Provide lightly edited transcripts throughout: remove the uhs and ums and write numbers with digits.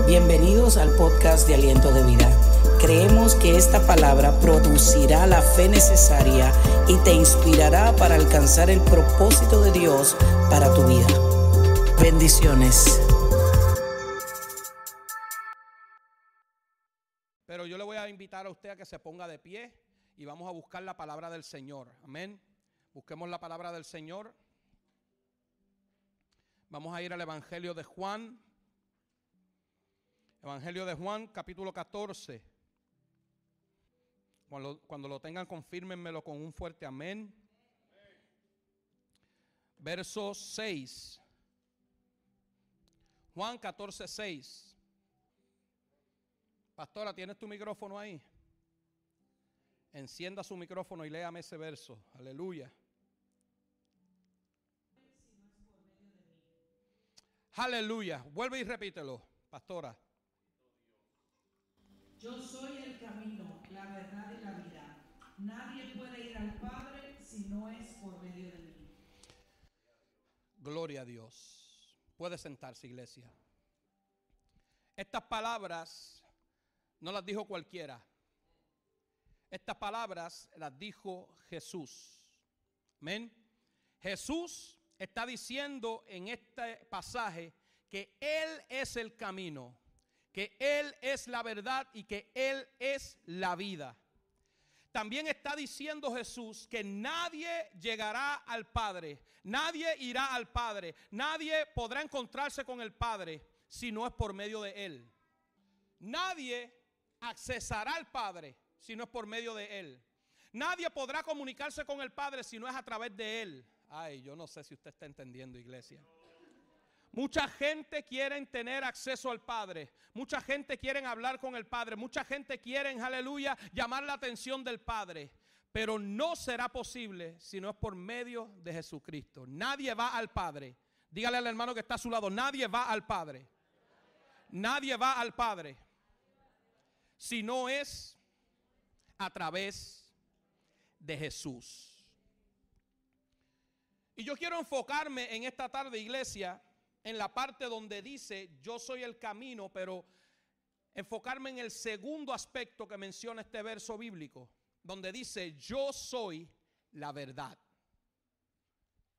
Bienvenidos al podcast de Aliento de Vida. Creemos que esta palabra producirá la fe necesaria y te inspirará para alcanzar el propósito de Dios para tu vida. Bendiciones. Pero yo le voy a invitar a usted a que se ponga de pie y vamos a buscar la palabra del Señor. Amén. Busquemos la palabra del Señor. Vamos a ir al Evangelio de Juan. Evangelio de Juan, capítulo 14. Cuando lo tengan, confírmenmelo con un fuerte amén. Verso 6. Juan 14, 6. Pastora, ¿tienes tu micrófono ahí? Encienda su micrófono y léame ese verso. Aleluya. Aleluya. Vuelve y repítelo, pastora. Yo soy el camino, la verdad y la vida. Nadie puede ir al Padre si no es por medio de mí. Gloria a Dios. Puede sentarse, iglesia. Estas palabras no las dijo cualquiera. Estas palabras las dijo Jesús. Amén. Jesús está diciendo en este pasaje que Él es el camino, que Él es la verdad y que Él es la vida. También está diciendo Jesús que nadie llegará al Padre, nadie irá al Padre, nadie podrá encontrarse con el Padre si no es por medio de Él. Nadie accesará al Padre si no es por medio de Él. Nadie podrá comunicarse con el Padre si no es a través de Él. Ay, yo no sé si usted está entendiendo, iglesia. Mucha gente quiere tener acceso al Padre. Mucha gente quiere hablar con el Padre. Mucha gente quiere, aleluya, llamar la atención del Padre. Pero no será posible si no es por medio de Jesucristo. Nadie va al Padre. Dígale al hermano que está a su lado, nadie va al Padre. Nadie va al Padre si no es a través de Jesús. Y yo quiero enfocarme en esta tarde, iglesia, en la parte donde dice yo soy el camino, pero enfocarme en el segundo aspecto que menciona este verso bíblico, donde dice yo soy la verdad.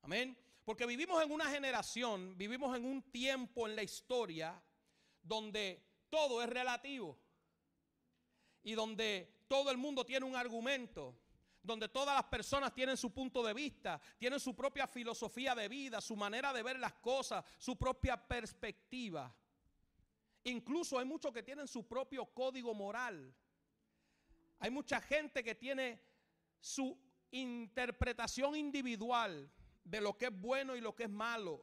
Amén. Porque vivimos en una generación, vivimos en un tiempo en la historia donde todo es relativo y donde todo el mundo tiene un argumento, donde todas las personas tienen su punto de vista, tienen su propia filosofía de vida, su manera de ver las cosas, su propia perspectiva. Incluso hay muchos que tienen su propio código moral. Hay mucha gente que tiene su interpretación individual de lo que es bueno y lo que es malo.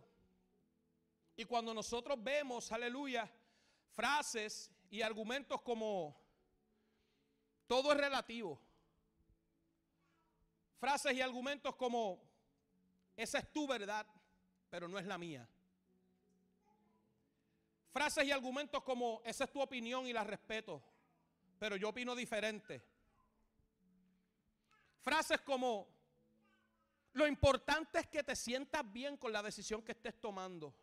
Y cuando nosotros vemos, aleluya, frases y argumentos como todo es relativo. Frases y argumentos como esa es tu verdad, pero no es la mía. Frases y argumentos como esa es tu opinión y la respeto, pero yo opino diferente. Frases como lo importante es que te sientas bien con la decisión que estés tomando.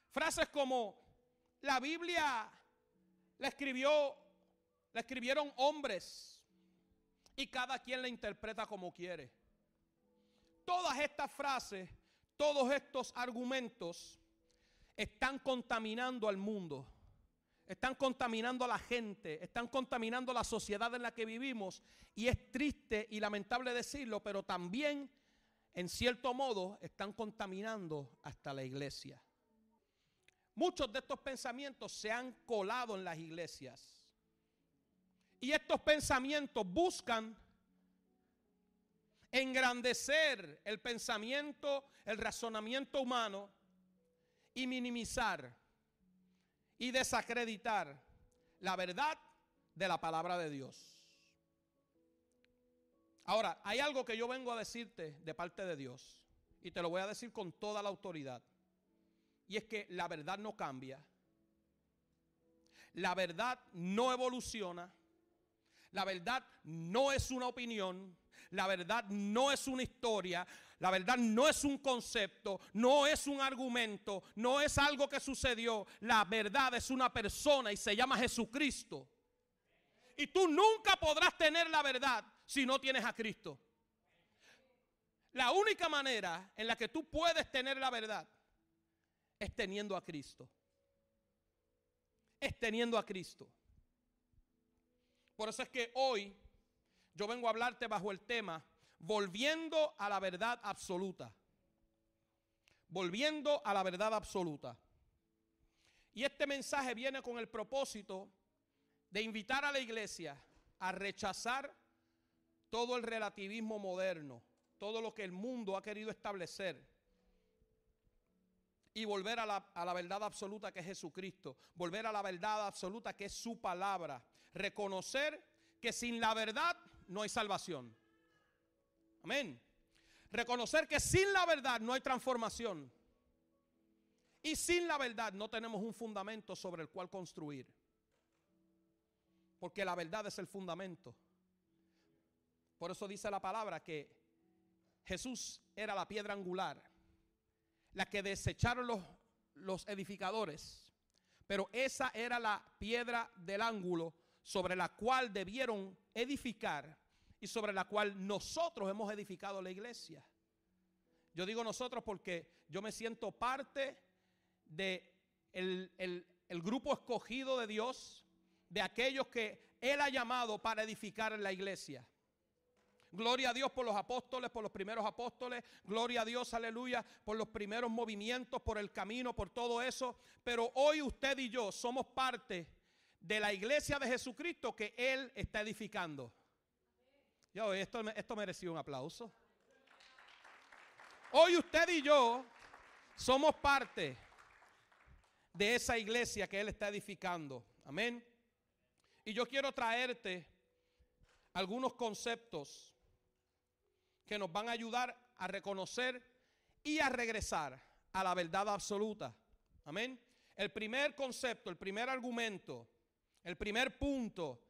Frases como la Biblia la escribieron hombres y cada quien la interpreta como quiere. Todas estas frases, todos estos argumentos están contaminando al mundo, están contaminando a la gente, están contaminando la sociedad en la que vivimos. Y es triste y lamentable decirlo, pero también, en cierto modo, están contaminando hasta la iglesia. Muchos de estos pensamientos se han colado en las iglesias. Y estos pensamientos buscan engrandecer el pensamiento, el razonamiento humano y minimizar y desacreditar la verdad de la palabra de Dios. Ahora, hay algo que yo vengo a decirte de parte de Dios y te lo voy a decir con toda la autoridad. Y es que la verdad no cambia. La verdad no evoluciona. La verdad no es una opinión. La verdad no es una historia. La verdad no es un concepto, no es un argumento, no es algo que sucedió. La verdad es una persona y se llama Jesucristo. Y tú nunca podrás tener la verdad si no tienes a Cristo. La única manera en la que tú puedes tener la verdad es teniendo a Cristo. Es teniendo a Cristo. Por eso es que hoy yo vengo a hablarte bajo el tema volviendo a la verdad absoluta. Volviendo a la verdad absoluta. Y este mensaje viene con el propósito de invitar a la iglesia a rechazar todo el relativismo moderno, todo lo que el mundo ha querido establecer, y volver a la verdad absoluta que es Jesucristo, volver a la verdad absoluta que es su palabra, reconocer que sin la verdad no hay salvación. Amén. Reconocer que sin la verdad no hay transformación. Y sin la verdad no tenemos un fundamento sobre el cual construir. Porque la verdad es el fundamento. Por eso dice la palabra que Jesús era la piedra angular, la que desecharon los edificadores. Pero esa era la piedra del ángulo sobre la cual debieron edificar y sobre la cual nosotros hemos edificado la iglesia. Yo digo nosotros porque yo me siento parte de el grupo escogido de Dios, de aquellos que Él ha llamado para edificar la iglesia. Gloria a Dios por los apóstoles, por los primeros apóstoles. Gloria a Dios, aleluya, por los primeros movimientos, por el camino, por todo eso. Pero hoy usted y yo somos parte de la iglesia de Jesucristo que Él está edificando. Esto merecía un aplauso. Hoy usted y yo somos parte de esa iglesia que Él está edificando. Amén. Y yo quiero traerte algunos conceptos que nos van a ayudar a reconocer y a regresar a la verdad absoluta. Amén. El primer concepto, el primer argumento, el primer punto,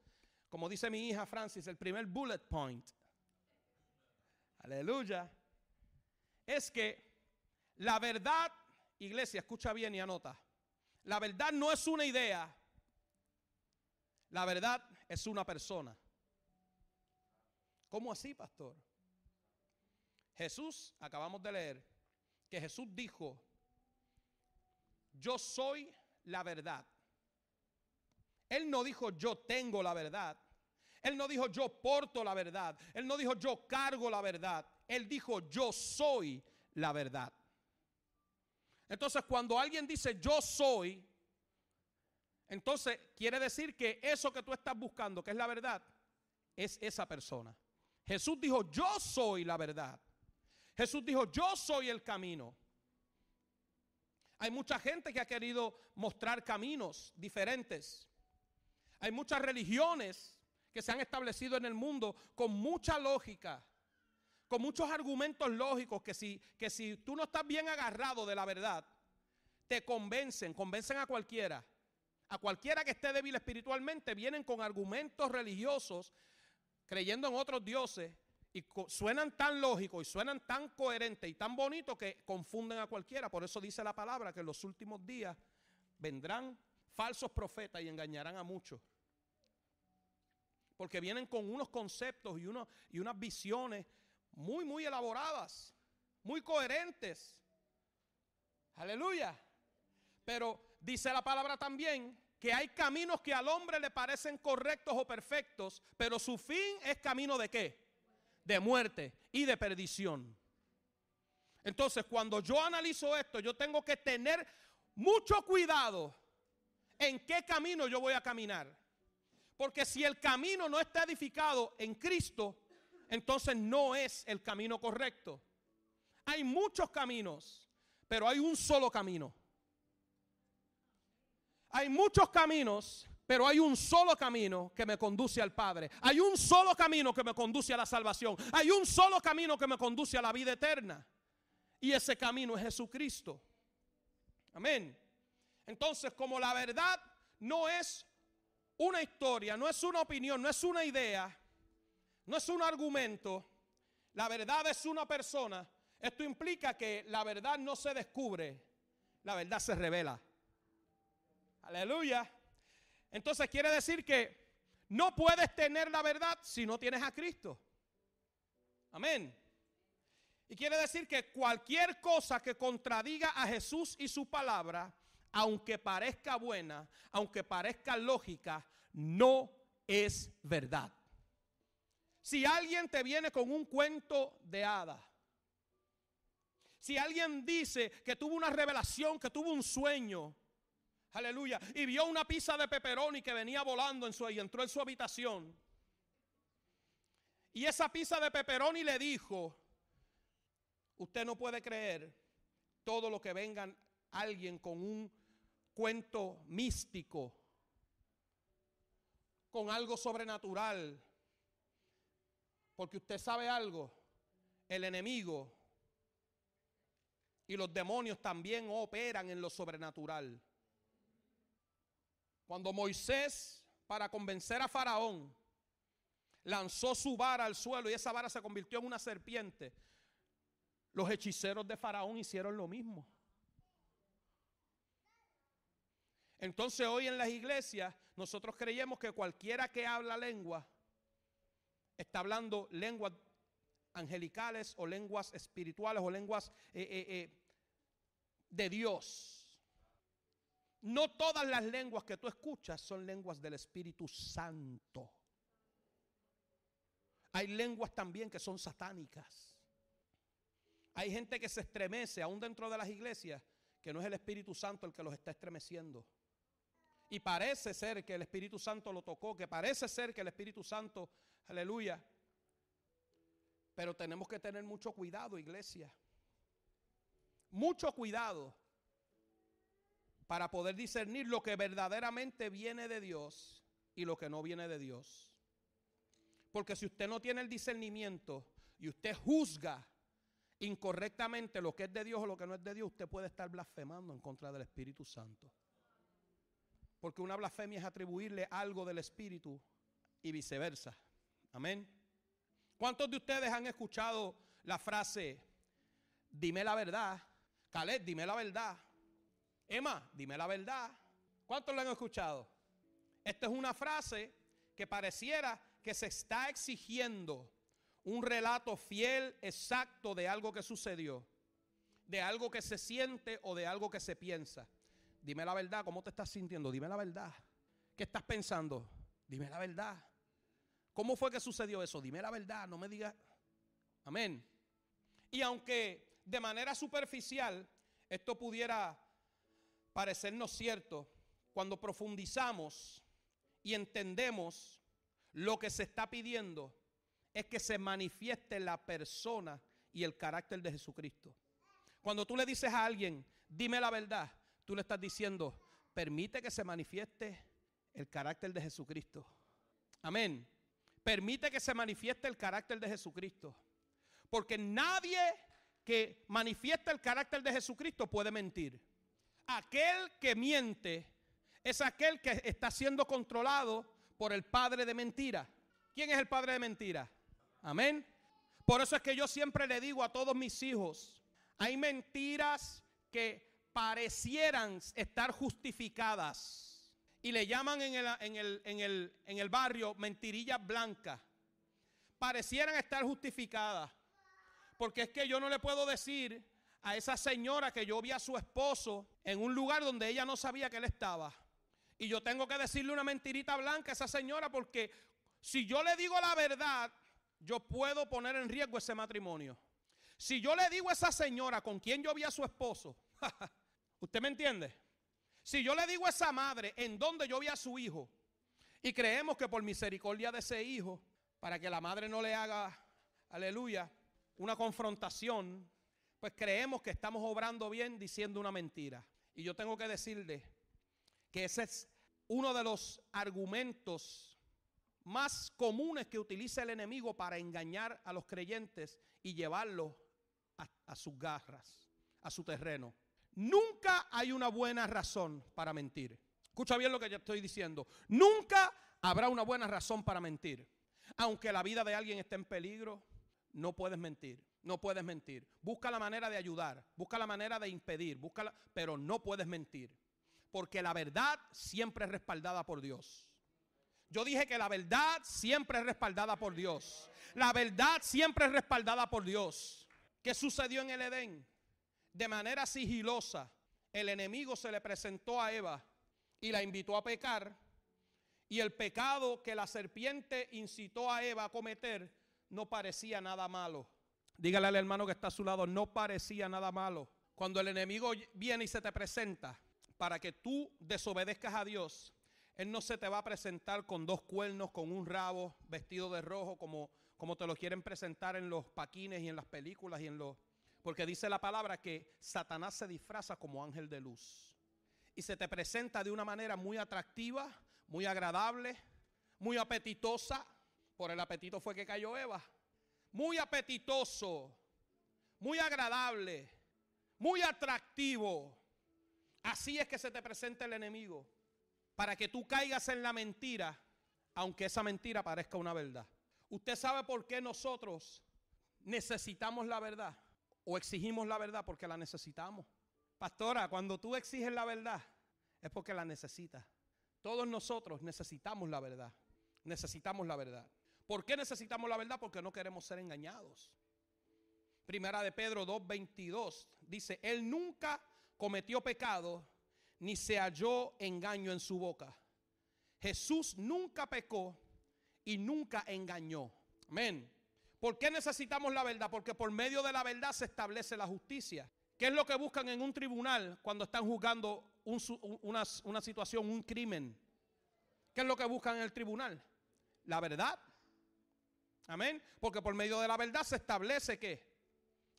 como dice mi hija Francis, el primer bullet point, aleluya, es que la verdad, iglesia, escucha bien y anota, la verdad no es una idea, la verdad es una persona. ¿Cómo así, pastor? Jesús, acabamos de leer, que Jesús dijo, yo soy la verdad. Él no dijo yo tengo la verdad. Él no dijo yo porto la verdad. Él no dijo yo cargo la verdad. Él dijo yo soy la verdad. Entonces cuando alguien dice yo soy, entonces quiere decir que eso que tú estás buscando, que es la verdad, es esa persona. Jesús dijo yo soy la verdad. Jesús dijo yo soy el camino. Hay mucha gente que ha querido mostrar caminos diferentes. Hay muchas religiones que se han establecido en el mundo con mucha lógica, con muchos argumentos lógicos que si tú no estás bien agarrado de la verdad, te convencen a cualquiera. A cualquiera que esté débil espiritualmente vienen con argumentos religiosos, creyendo en otros dioses, y suenan tan lógicos y suenan tan coherentes y tan bonitos que confunden a cualquiera. Por eso dice la palabra que en los últimos días vendrán falsos profetas y engañarán a muchos. Porque vienen con unos conceptos y unas visiones muy elaboradas, muy coherentes. Aleluya. Pero dice la palabra también que hay caminos que al hombre le parecen correctos o perfectos, pero su fin es camino ¿de qué? De muerte y de perdición. Entonces, cuando yo analizo esto, yo tengo que tener mucho cuidado en qué camino yo voy a caminar. Porque si el camino no está edificado en Cristo, entonces no es el camino correcto. Hay muchos caminos, pero hay un solo camino. Hay muchos caminos, pero hay un solo camino que me conduce al Padre. Hay un solo camino que me conduce a la salvación. Hay un solo camino que me conduce a la vida eterna. Y ese camino es Jesucristo. Amén. Entonces, como la verdad no es una historia, no es una opinión, no es una idea, no es un argumento, la verdad es una persona. Esto implica que la verdad no se descubre, la verdad se revela. Aleluya. Entonces quiere decir que no puedes tener la verdad si no tienes a Cristo. Amén. Y quiere decir que cualquier cosa que contradiga a Jesús y su palabra, aunque parezca buena, aunque parezca lógica, no es verdad. Si alguien te viene con un cuento de hadas, si alguien dice que tuvo una revelación, que tuvo un sueño, aleluya, y vio una pizza de pepperoni que venía volando y entró en su habitación, y esa pizza de pepperoni le dijo: usted no puede creer todo lo que venga alguien con un cuento místico, con algo sobrenatural, porque usted sabe algo, el enemigo y los demonios también operan en lo sobrenatural. Cuando Moisés, para convencer a Faraón, lanzó su vara al suelo y esa vara se convirtió en una serpiente, los hechiceros de Faraón hicieron lo mismo. Entonces hoy en las iglesias nosotros creemos que cualquiera que habla lengua está hablando lenguas angelicales o lenguas espirituales o lenguas de Dios. No todas las lenguas que tú escuchas son lenguas del Espíritu Santo. Hay lenguas también que son satánicas. Hay gente que se estremece aún dentro de las iglesias, que no es el Espíritu Santo el que los está estremeciendo. Y parece ser que el Espíritu Santo lo tocó, que parece ser que el Espíritu Santo, aleluya. Pero tenemos que tener mucho cuidado, iglesia. Mucho cuidado para poder discernir lo que verdaderamente viene de Dios y lo que no viene de Dios. Porque si usted no tiene el discernimiento y usted juzga incorrectamente lo que es de Dios o lo que no es de Dios, usted puede estar blasfemando en contra del Espíritu Santo. Porque una blasfemia es atribuirle algo del Espíritu y viceversa. Amén. ¿Cuántos de ustedes han escuchado la frase, dime la verdad? Caleb, dime la verdad. Emma, dime la verdad. ¿Cuántos lo han escuchado? Esta es una frase que pareciera que se está exigiendo un relato fiel, exacto de algo que sucedió, de algo que se siente o de algo que se piensa. Dime la verdad, ¿cómo te estás sintiendo? Dime la verdad. ¿Qué estás pensando? Dime la verdad. ¿Cómo fue que sucedió eso? Dime la verdad, no me digas. Amén. Y aunque de manera superficial esto pudiera parecernos cierto, cuando profundizamos y entendemos lo que se está pidiendo, es que se manifieste la persona y el carácter de Jesucristo. Cuando tú le dices a alguien, dime la verdad, tú le estás diciendo, permite que se manifieste el carácter de Jesucristo. Amén. Permite que se manifieste el carácter de Jesucristo. Porque nadie que manifiesta el carácter de Jesucristo puede mentir. Aquel que miente es aquel que está siendo controlado por el padre de mentira. ¿Quién es el padre de mentira? Amén. Por eso es que yo siempre le digo a todos mis hijos, hay mentiras que parecieran estar justificadas y le llaman en el barrio mentirillas blancas. Parecieran estar justificadas, porque es que yo no le puedo decir a esa señora que yo vi a su esposo en un lugar donde ella no sabía que él estaba, y yo tengo que decirle una mentirita blanca a esa señora, porque si yo le digo la verdad, yo puedo poner en riesgo ese matrimonio. Si yo le digo a esa señora con quien yo vi a su esposo, ¿usted me entiende? Si yo le digo a esa madre en donde yo vi a su hijo, y creemos que por misericordia de ese hijo, para que la madre no le haga, aleluya, una confrontación, pues creemos que estamos obrando bien diciendo una mentira. Y yo tengo que decirle que ese es uno de los argumentos más comunes que utiliza el enemigo para engañar a los creyentes y llevarlos a sus garras, a su terreno. Nunca hay una buena razón para mentir. Escucha bien lo que yo estoy diciendo. Nunca habrá una buena razón para mentir. Aunque la vida de alguien esté en peligro, no puedes mentir. No puedes mentir. Busca la manera de ayudar, busca la manera de impedir, pero no puedes mentir. Porque la verdad siempre es respaldada por Dios. Yo dije que la verdad siempre es respaldada por Dios. La verdad siempre es respaldada por Dios. ¿Qué sucedió en el Edén? De manera sigilosa, el enemigo se le presentó a Eva y la invitó a pecar. Y el pecado que la serpiente incitó a Eva a cometer no parecía nada malo. Dígale al hermano que está a su lado, no parecía nada malo. Cuando el enemigo viene y se te presenta para que tú desobedezcas a Dios, él no se te va a presentar con 2 cuernos, con un rabo, vestido de rojo, como te lo quieren presentar en los paquines y en las películas porque dice la palabra que Satanás se disfraza como ángel de luz y se te presenta de una manera muy atractiva, muy agradable, muy apetitosa. Por el apetito fue que cayó Eva. Muy apetitoso, muy agradable, muy atractivo. Así es que se te presenta el enemigo, para que tú caigas en la mentira, aunque esa mentira parezca una verdad. ¿Usted sabe por qué nosotros necesitamos la verdad? ¿O exigimos la verdad? Porque la necesitamos. Pastora, cuando tú exiges la verdad, es porque la necesitas. Todos nosotros necesitamos la verdad. Necesitamos la verdad. ¿Por qué necesitamos la verdad? Porque no queremos ser engañados. Primera de Pedro 2:22 dice, Él nunca cometió pecado, ni se halló engaño en su boca. Jesús nunca pecó y nunca engañó. Amén. ¿Por qué necesitamos la verdad? Porque por medio de la verdad se establece la justicia. ¿Qué es lo que buscan en un tribunal cuando están juzgando una situación, un crimen? ¿Qué es lo que buscan en el tribunal? La verdad. Amén. Porque por medio de la verdad se establece ¿qué?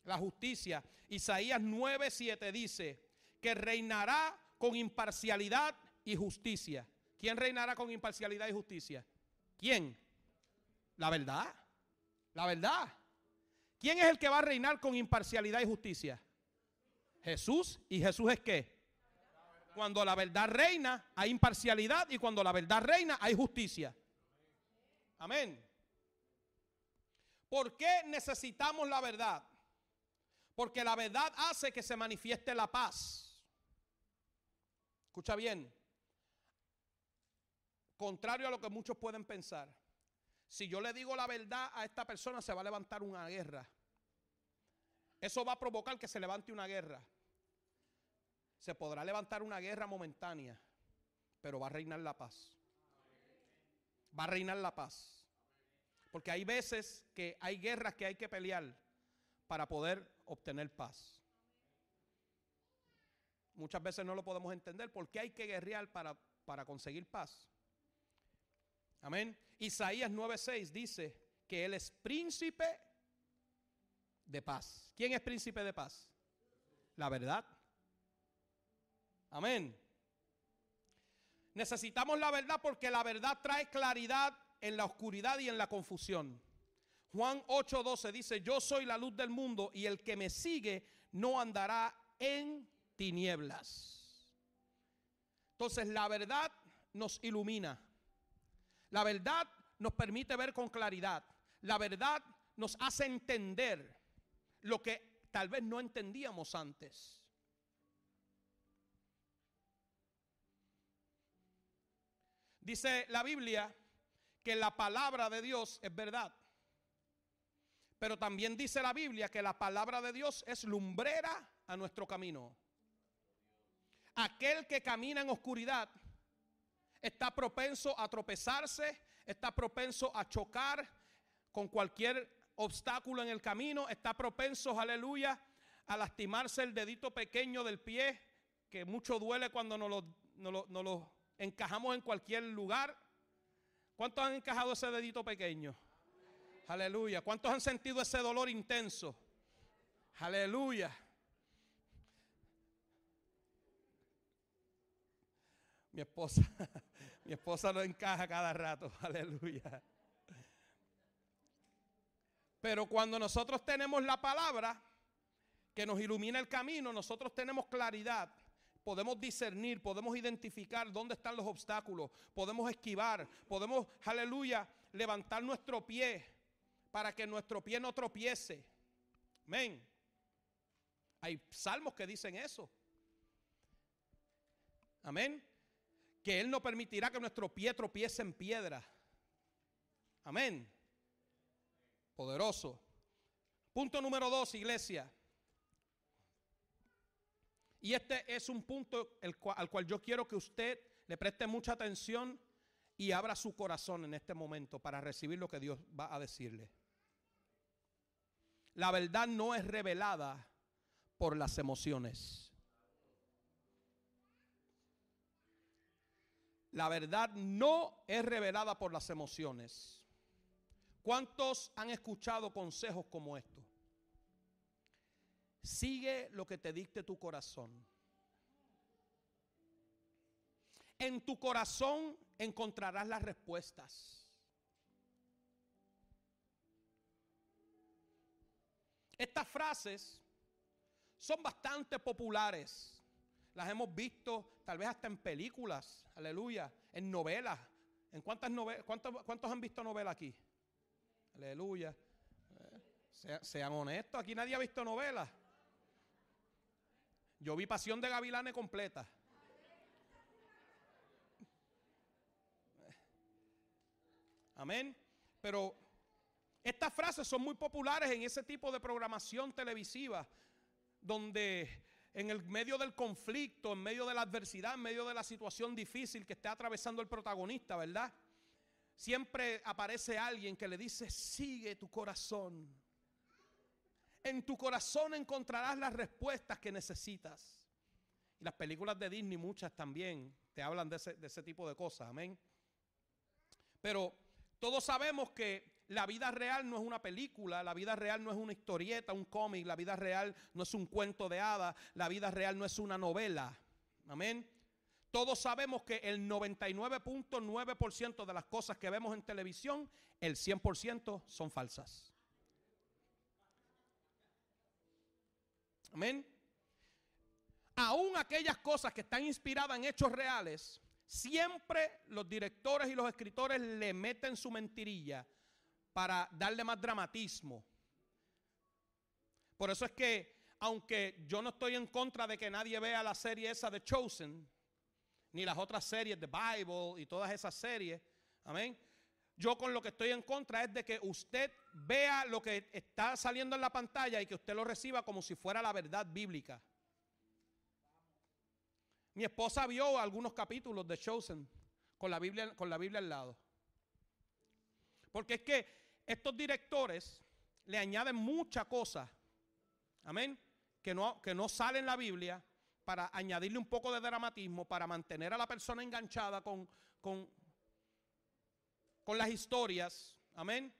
La justicia. Isaías 9:7 dice que reinará con imparcialidad y justicia. ¿Quién reinará con imparcialidad y justicia? ¿Quién? La verdad. La verdad. ¿Quién es el que va a reinar con imparcialidad y justicia? Jesús. ¿Y Jesús es qué? Cuando la verdad reina hay imparcialidad y cuando la verdad reina hay justicia. Amén. ¿Por qué necesitamos la verdad? Porque la verdad hace que se manifieste la paz. Escucha bien. Contrario a lo que muchos pueden pensar, si yo le digo la verdad a esta persona, se va a levantar una guerra. Eso va a provocar que se levante una guerra. Se podrá levantar una guerra momentánea, pero va a reinar la paz. Va a reinar la paz. Porque hay veces que hay guerras que hay que pelear para poder obtener paz. Muchas veces no lo podemos entender. ¿Por qué hay que guerrear para conseguir paz? Amén. Isaías 9:6 dice que Él es príncipe de paz. ¿Quién es príncipe de paz? La verdad. Amén. Necesitamos la verdad porque la verdad trae claridad en la oscuridad y en la confusión. Juan 8:12 dice, yo soy la luz del mundo y el que me sigue no andará en tinieblas. Entonces la verdad nos ilumina. La verdad nos permite ver con claridad. La verdad nos hace entender lo que tal vez no entendíamos antes. Dice la Biblia que la palabra de Dios es verdad. Pero también dice la Biblia que la palabra de Dios es lumbrera a nuestro camino. Aquel que camina en oscuridad está propenso a tropezarse, está propenso a chocar con cualquier obstáculo en el camino, está propenso, aleluya, a lastimarse el dedito pequeño del pie, que mucho duele cuando nos lo encajamos en cualquier lugar. ¿Cuántos han encajado ese dedito pequeño? Aleluya. ¿Cuántos han sentido ese dolor intenso? Aleluya. Mi esposa lo encaja cada rato. Aleluya. Pero cuando nosotros tenemos la palabra que nos ilumina el camino, nosotros tenemos claridad. Podemos discernir, podemos identificar dónde están los obstáculos, podemos esquivar, podemos, aleluya, levantar nuestro pie para que nuestro pie no tropiece. Amén. Hay salmos que dicen eso. Amén. Que Él no permitirá que nuestro pie tropiece en piedra. Amén. Poderoso. Punto número 2, iglesia. Y este es un punto al cual yo quiero que usted le preste mucha atención y abra su corazón en este momento para recibir lo que Dios va a decirle. La verdad no es revelada por las emociones. La verdad no es revelada por las emociones. ¿Cuántos han escuchado consejos como estos? Sigue lo que te dicte tu corazón. En tu corazón encontrarás las respuestas. Estas frases son bastante populares. Las hemos visto tal vez hasta en películas, aleluya, en novelas. ¿En cuántas novelas? ¿Cuántos han visto novelas aquí? Aleluya. Sean honestos, aquí nadie ha visto novelas. Yo vi Pasión de Gavilanes completa. Amén. Pero estas frases son muy populares en ese tipo de programación televisiva, donde en el medio del conflicto, en medio de la adversidad, en medio de la situación difícil que esté atravesando el protagonista, ¿verdad? Siempre aparece alguien que le dice, sigue tu corazón. En tu corazón encontrarás las respuestas que necesitas. Y las películas de Disney, muchas también, te hablan de ese tipo de cosas, amén. Pero todos sabemos que la vida real no es una película, la vida real no es una historieta, un cómic, la vida real no es un cuento de hadas, la vida real no es una novela, amén. Todos sabemos que el 99.9% de las cosas que vemos en televisión, el 100% son falsas. Amén. Aún aquellas cosas que están inspiradas en hechos reales, siempre los directores y los escritores le meten su mentirilla para darle más dramatismo. Por eso es que, aunque yo no estoy en contra de que nadie vea la serie esa de Chosen, ni las otras series de Bible y todas esas series, amén. Yo con lo que estoy en contra es de que usted vea lo que está saliendo en la pantalla y que usted lo reciba como si fuera la verdad bíblica. Mi esposa vio algunos capítulos de Chosen con la Biblia al lado. Porque es que estos directores le añaden muchas cosas, amén, que no sale en la Biblia, para añadirle un poco de dramatismo, para mantener a la persona enganchada con las historias, amén.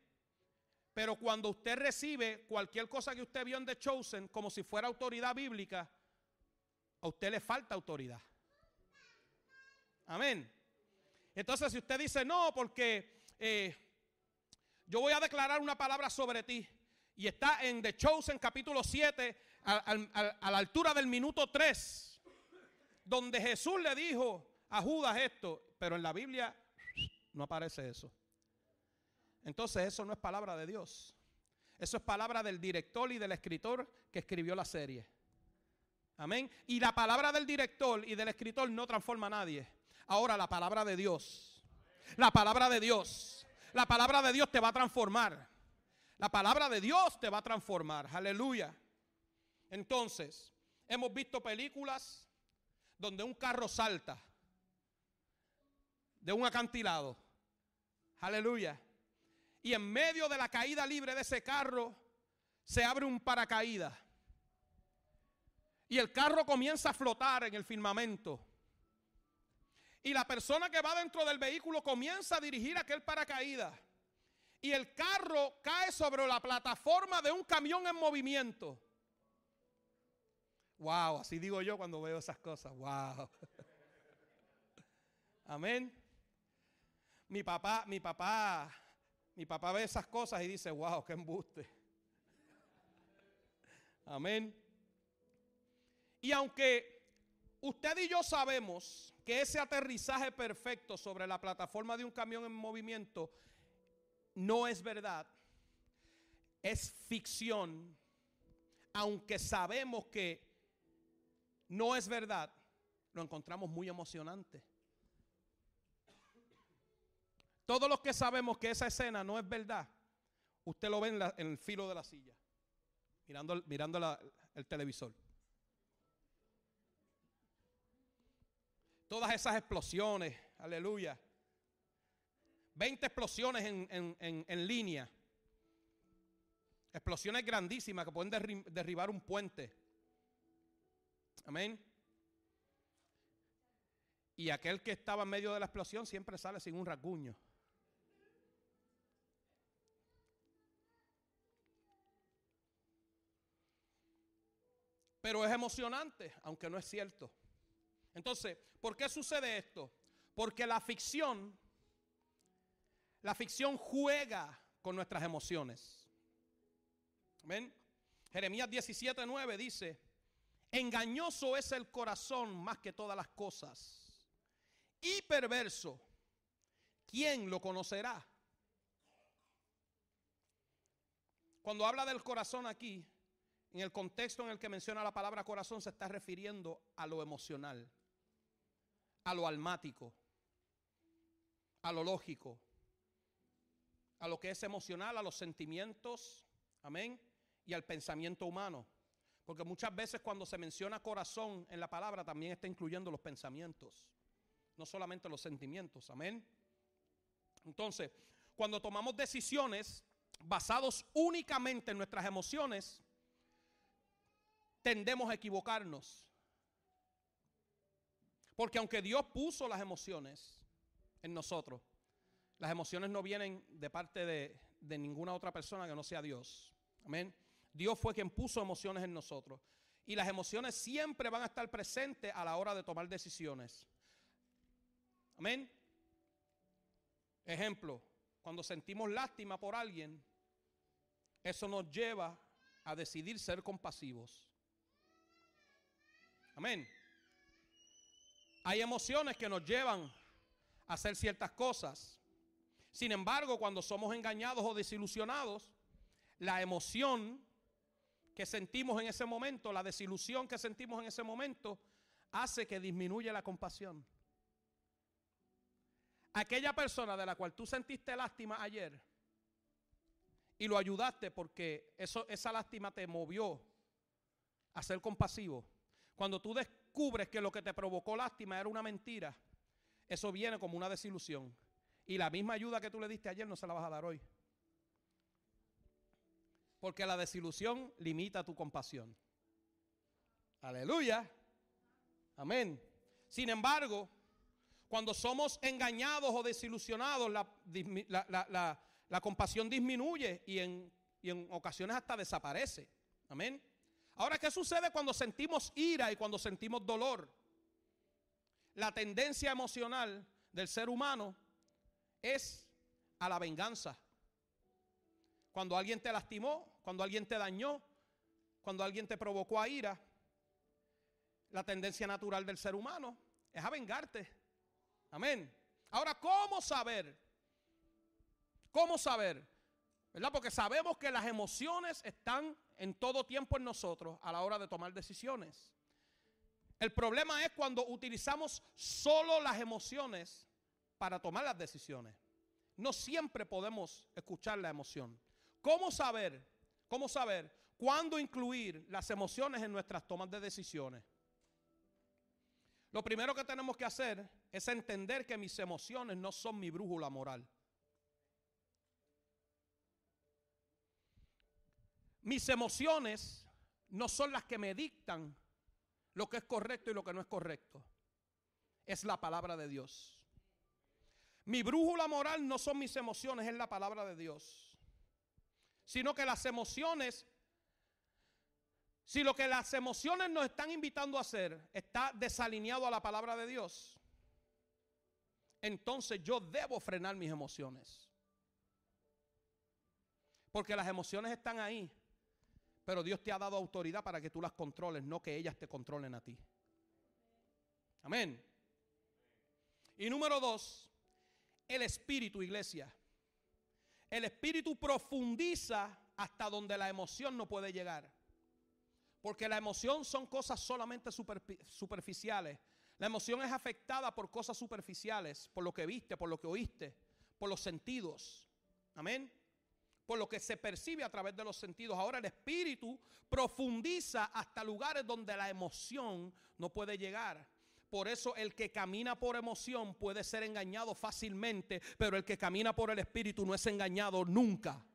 Pero cuando usted recibe cualquier cosa que usted vio en The Chosen como si fuera autoridad bíblica, a usted le falta autoridad. Amén. Entonces si usted dice, no, porque yo voy a declarar una palabra sobre ti, y está en The Chosen capítulo 7, a la altura del minuto 3, donde Jesús le dijo a Judas esto, pero en la Biblia no aparece eso. Entonces eso no es palabra de Dios. Eso es palabra del director y del escritor que escribió la serie. Amén. Y la palabra del director y del escritor no transforma a nadie. Ahora la palabra de Dios. La palabra de Dios. La palabra de Dios te va a transformar. La palabra de Dios te va a transformar. Aleluya. Entonces, hemos visto películas donde un carro salta de un acantilado. Aleluya. Y en medio de la caída libre de ese carro se abre un paracaídas. Y el carro comienza a flotar en el firmamento. Y la persona que va dentro del vehículo comienza a dirigir aquel paracaídas. Y el carro cae sobre la plataforma de un camión en movimiento. Wow, así digo yo cuando veo esas cosas. Wow. Amén. Mi papá ve esas cosas y dice, wow, qué embuste. Amén. Y aunque usted y yo sabemos que ese aterrizaje perfecto sobre la plataforma de un camión en movimiento no es verdad, es ficción, aunque sabemos que no es verdad, lo encontramos muy emocionante. Todos los que sabemos que esa escena no es verdad, usted lo ve en el filo de la silla, mirando el televisor. Todas esas explosiones, aleluya. 20 explosiones en línea. Explosiones grandísimas que pueden derribar un puente. Amén. Y aquel que estaba en medio de la explosión siempre sale sin un rasguño. Pero es emocionante, aunque no es cierto. Entonces, ¿por qué sucede esto? Porque la ficción juega con nuestras emociones. Amén. Jeremías 17:9 dice: engañoso es el corazón más que todas las cosas, y perverso, ¿quién lo conocerá? Cuando habla del corazón aquí, en el contexto en el que menciona la palabra corazón, se está refiriendo a lo emocional, a lo almático, a lo lógico, a lo que es emocional, a los sentimientos, amén, y al pensamiento humano. Porque muchas veces cuando se menciona corazón en la palabra también está incluyendo los pensamientos, no solamente los sentimientos, amén. Entonces, cuando tomamos decisiones basados únicamente en nuestras emociones, tendemos a equivocarnos. Porque aunque Dios puso las emociones en nosotros, las emociones no vienen de parte de ninguna otra persona que no sea Dios. Amén. Dios fue quien puso emociones en nosotros. Y las emociones siempre van a estar presentes a la hora de tomar decisiones. Amén. Ejemplo, cuando sentimos lástima por alguien, eso nos lleva a decidir ser compasivos. Amén. Hay emociones que nos llevan a hacer ciertas cosas. Sin embargo, cuando somos engañados o desilusionados, la emoción que sentimos en ese momento, la desilusión que sentimos en ese momento, hace que disminuya la compasión. Aquella persona de la cual tú sentiste lástima ayer y lo ayudaste porque esa lástima te movió a ser compasivo. Cuando tú descubres que lo que te provocó lástima era una mentira, eso viene como una desilusión. Y la misma ayuda que tú le diste ayer no se la vas a dar hoy. Porque la desilusión limita tu compasión. Aleluya. Amén. Sin embargo, cuando somos engañados o desilusionados, la compasión disminuye y en ocasiones hasta desaparece. Amén. Ahora, ¿qué sucede cuando sentimos ira y cuando sentimos dolor? La tendencia emocional del ser humano es a la venganza. Cuando alguien te lastimó, cuando alguien te dañó, cuando alguien te provocó a ira, la tendencia natural del ser humano es a vengarte. Amén. Ahora, ¿cómo saber? ¿Cómo saber? ¿Verdad? Porque sabemos que las emociones están en todo tiempo en nosotros a la hora de tomar decisiones. El problema es cuando utilizamos solo las emociones para tomar las decisiones. No siempre podemos escuchar la emoción. ¿Cómo saber? ¿Cómo saber cuándo incluir las emociones en nuestras tomas de decisiones? Lo primero que tenemos que hacer es entender que mis emociones no son mi brújula moral. Mis emociones no son las que me dictan lo que es correcto y lo que no es correcto. Es la palabra de Dios. Mi brújula moral no son mis emociones, es la palabra de Dios. Sino que las emociones, si lo que las emociones nos están invitando a hacer está desalineado a la palabra de Dios, entonces yo debo frenar mis emociones. Porque las emociones están ahí, pero Dios te ha dado autoridad para que tú las controles, no que ellas te controlen a ti. Amén. Y número 2, el espíritu, iglesia. El espíritu profundiza hasta donde la emoción no puede llegar. Porque la emoción son cosas solamente superficiales. La emoción es afectada por cosas superficiales, por lo que viste, por lo que oíste, por los sentidos. Amén. Por lo que se percibe a través de los sentidos. Ahora el espíritu profundiza hasta lugares donde la emoción no puede llegar. Por eso el que camina por emoción puede ser engañado fácilmente, pero el que camina por el espíritu no es engañado nunca.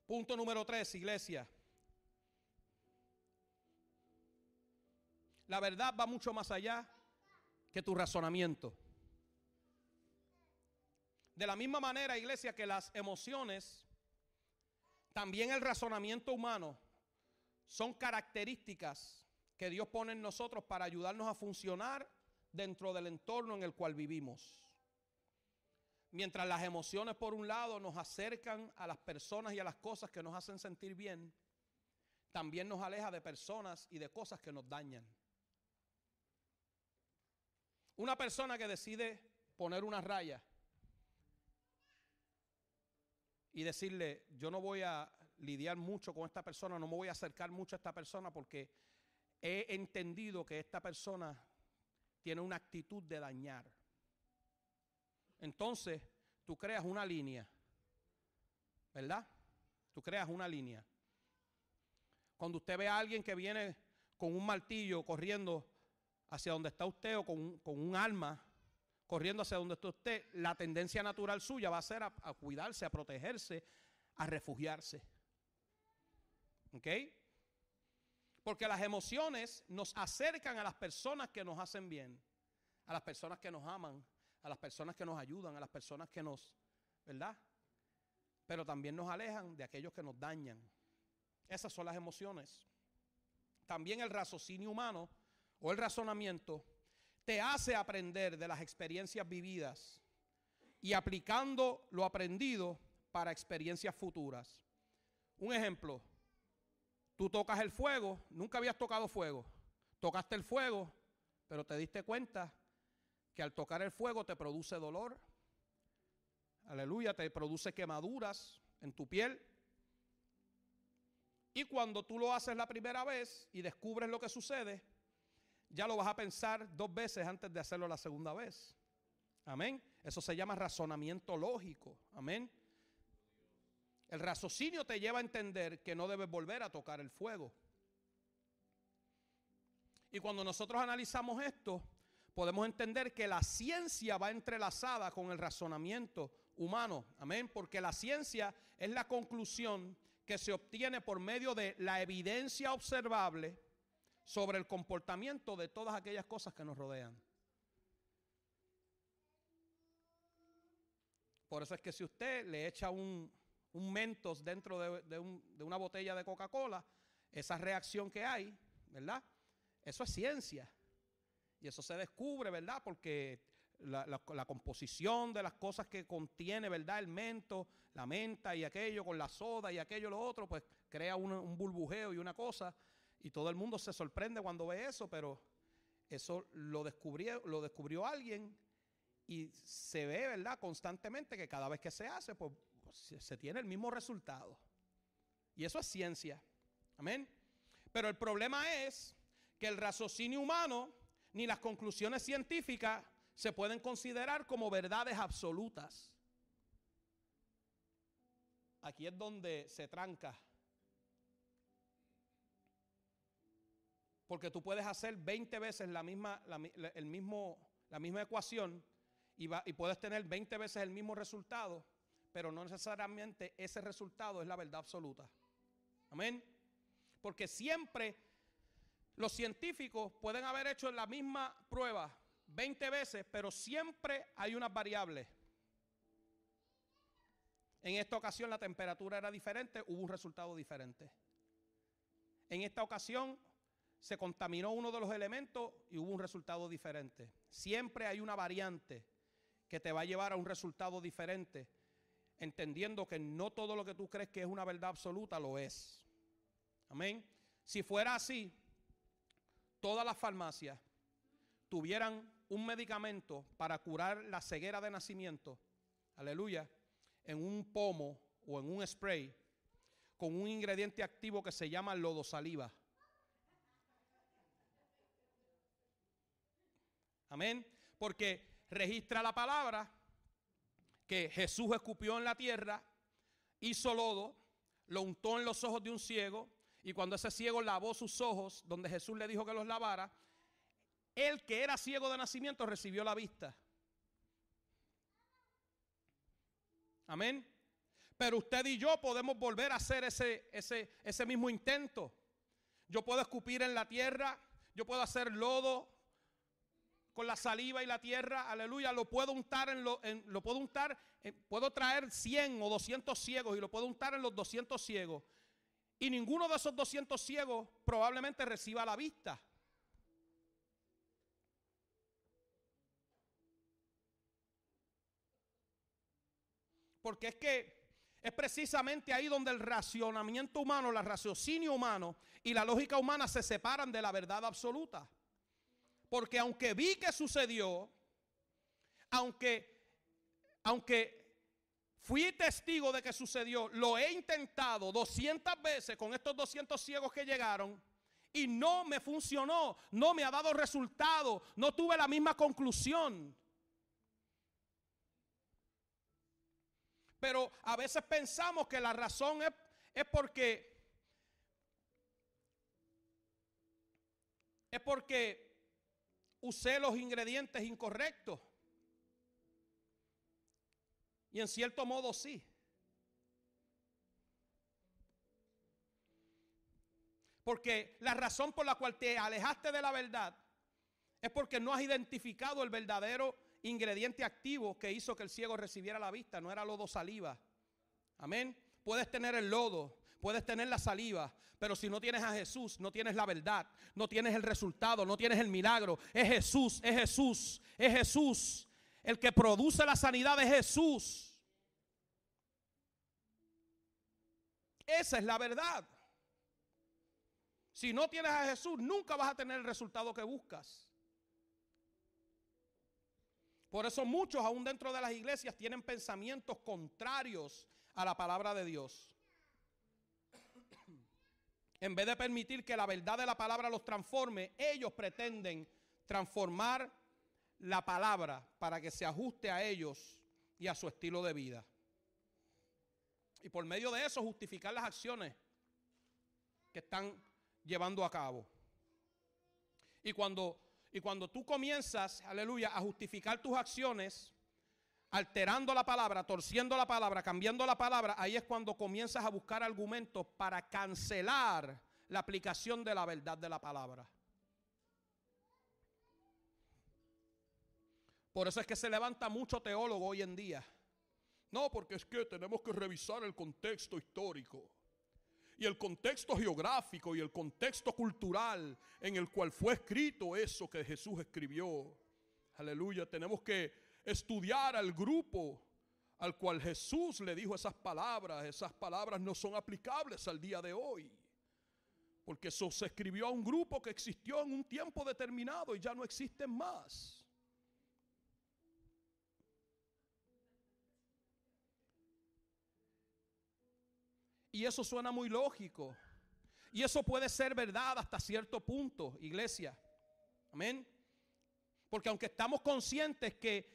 Punto número 3, iglesia. La verdad va mucho más allá que tu razonamiento. De la misma manera, iglesia, que las emociones, también el razonamiento humano son características que Dios pone en nosotros para ayudarnos a funcionar dentro del entorno en el cual vivimos. Mientras las emociones, por un lado, nos acercan a las personas y a las cosas que nos hacen sentir bien, también nos aleja de personas y de cosas que nos dañan. Una persona que decide poner una raya y decirle, yo no voy a lidiar mucho con esta persona, no me voy a acercar mucho a esta persona porque he entendido que esta persona tiene una actitud de dañar. Entonces, tú creas una línea, ¿verdad? Tú creas una línea. Cuando usted ve a alguien que viene con un martillo corriendo hacia donde está usted o con un arma corriendo hacia donde está usted, la tendencia natural suya va a ser a cuidarse, a protegerse, a refugiarse. ¿Ok? Porque las emociones nos acercan a las personas que nos hacen bien, a las personas que nos aman, a las personas que nos ayudan, a las personas que nos, ¿verdad? Pero también nos alejan de aquellos que nos dañan. Esas son las emociones. También el raciocinio humano o el razonamiento te hace aprender de las experiencias vividas y aplicando lo aprendido para experiencias futuras. Un ejemplo, tú tocas el fuego, nunca habías tocado fuego, tocaste el fuego, pero te diste cuenta que al tocar el fuego te produce dolor, aleluya, te produce quemaduras en tu piel. Y cuando tú lo haces la primera vez y descubres lo que sucede, ya lo vas a pensar 2 veces antes de hacerlo la segunda vez. Amén. Eso se llama razonamiento lógico. Amén. El raciocinio te lleva a entender que no debes volver a tocar el fuego. Y cuando nosotros analizamos esto, podemos entender que la ciencia va entrelazada con el razonamiento humano. Amén. Porque la ciencia es la conclusión que se obtiene por medio de la evidencia observable sobre el comportamiento de todas aquellas cosas que nos rodean. Por eso es que si usted le echa un Mentos dentro de una botella de Coca-Cola, esa reacción que hay, ¿verdad? Eso es ciencia. Y eso se descubre, ¿verdad? Porque la composición de las cosas que contiene, ¿verdad? El mento, la menta y aquello con la soda y aquello lo otro, pues crea un burbujeo y una cosa. Y todo el mundo se sorprende cuando ve eso, pero eso lo descubrió alguien y se ve, ¿verdad? Constantemente que cada vez que se hace, pues se tiene el mismo resultado. Y eso es ciencia. Amén. Pero el problema es que el raciocinio humano ni las conclusiones científicas se pueden considerar como verdades absolutas. Aquí es donde se tranca. Porque tú puedes hacer 20 veces la misma ecuación y puedes tener 20 veces el mismo resultado, pero no necesariamente ese resultado es la verdad absoluta. Amén. Porque siempre los científicos pueden haber hecho la misma prueba 20 veces, pero siempre hay unas variables. En esta ocasión la temperatura era diferente, hubo un resultado diferente. En esta ocasión se contaminó uno de los elementos y hubo un resultado diferente. Siempre hay una variante que te va a llevar a un resultado diferente, entendiendo que no todo lo que tú crees que es una verdad absoluta lo es. Amén. Si fuera así, todas las farmacias tuvieran un medicamento para curar la ceguera de nacimiento, aleluya, en un pomo o en un spray con un ingrediente activo que se llama lodosaliva. Amén. Porque registra la palabra que Jesús escupió en la tierra, hizo lodo, lo untó en los ojos de un ciego, y cuando ese ciego lavó sus ojos, donde Jesús le dijo que los lavara, él que era ciego de nacimiento recibió la vista. Amén. Pero usted y yo podemos volver a hacer ese mismo intento. Yo puedo escupir en la tierra, yo puedo hacer lodo con la saliva y la tierra, aleluya, lo puedo untar puedo traer 100 o 200 ciegos y lo puedo untar en los 200 ciegos. Y ninguno de esos 200 ciegos probablemente reciba la vista. Porque es que es precisamente ahí donde el racionamiento humano, el raciocinio humano y la lógica humana se separan de la verdad absoluta. Porque aunque vi que sucedió, aunque fui testigo de que sucedió, lo he intentado 200 veces con estos 200 ciegos que llegaron y no me funcionó, no me ha dado resultado, no tuve la misma conclusión. Pero a veces pensamos que la razón es porque usé los ingredientes incorrectos. Y en cierto modo sí. Porque la razón por la cual te alejaste de la verdad es porque no has identificado el verdadero ingrediente activo que hizo que el ciego recibiera la vista. No era lodo saliva. Amén. Puedes tener el lodo, puedes tener la saliva, pero si no tienes a Jesús, no tienes la verdad, no tienes el resultado, no tienes el milagro. Es Jesús, es Jesús, es Jesús. El que produce la sanidad es Jesús. Esa es la verdad. Si no tienes a Jesús, nunca vas a tener el resultado que buscas. Por eso muchos, aún dentro de las iglesias, tienen pensamientos contrarios a la palabra de Dios. En vez de permitir que la verdad de la palabra los transforme, ellos pretenden transformar la palabra para que se ajuste a ellos y a su estilo de vida. Y por medio de eso justificar las acciones que están llevando a cabo. Y cuando tú comienzas, aleluya, a justificar tus acciones, alterando la palabra, torciendo la palabra, cambiando la palabra, ahí es cuando comienzas a buscar argumentos para cancelar la aplicación de la verdad de la palabra. Por eso es que se levanta mucho teólogo hoy en día. No, porque es que tenemos que revisar el contexto histórico y el contexto geográfico y el contexto cultural en el cual fue escrito eso que Jesús escribió. Aleluya, tenemos que estudiar al grupo al cual Jesús le dijo esas palabras no son aplicables al día de hoy, porque eso se escribió a un grupo que existió en un tiempo determinado y ya no existen más. Y eso suena muy lógico. Y eso puede ser verdad hasta cierto punto, iglesia. Amén. Porque aunque estamos conscientes que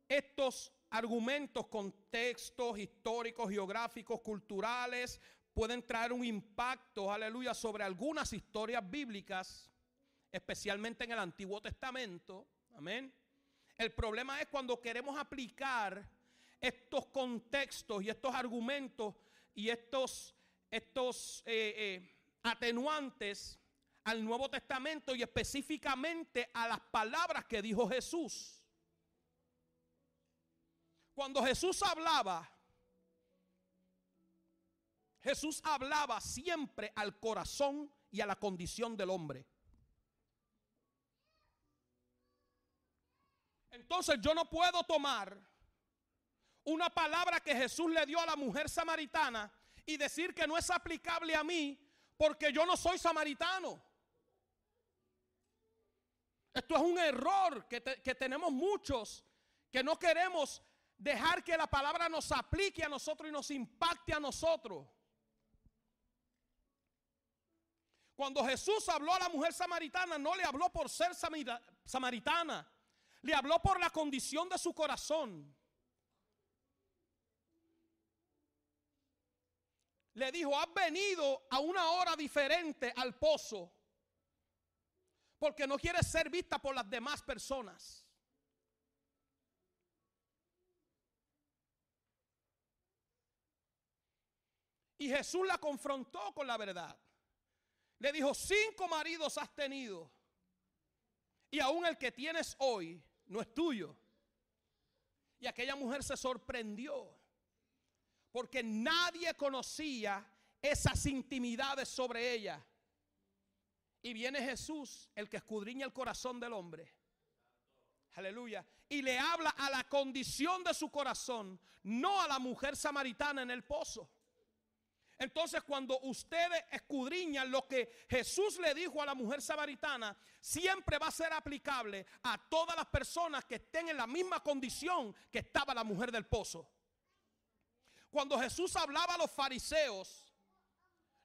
estos argumentos, contextos históricos, geográficos, culturales, pueden traer un impacto, aleluya, sobre algunas historias bíblicas, especialmente en el Antiguo Testamento. Amén. El problema es cuando queremos aplicar estos contextos y estos argumentos y estos atenuantes al Nuevo Testamento y específicamente a las palabras que dijo Jesús. Cuando Jesús hablaba siempre al corazón y a la condición del hombre. Entonces yo no puedo tomar una palabra que Jesús le dio a la mujer samaritana y decir que no es aplicable a mí porque yo no soy samaritano. Esto es un error que tenemos muchos, que no queremos dejar que la palabra nos aplique a nosotros y nos impacte a nosotros. Cuando Jesús habló a la mujer samaritana, no le habló por ser samaritana, le habló por la condición de su corazón. Le dijo: has venido a una hora diferente al pozo, porque no quieres ser vista por las demás personas. Y Jesús la confrontó con la verdad. Le dijo: 5 maridos has tenido, y aún el que tienes hoy no es tuyo. Y aquella mujer se sorprendió, porque nadie conocía esas intimidades sobre ella. Y viene Jesús, el que escudriña el corazón del hombre. Aleluya. Y le habla a la condición de su corazón, no a la mujer samaritana en el pozo. Entonces, cuando ustedes escudriñan lo que Jesús le dijo a la mujer samaritana, siempre va a ser aplicable a todas las personas que estén en la misma condición que estaba la mujer del pozo. Cuando Jesús hablaba a los fariseos,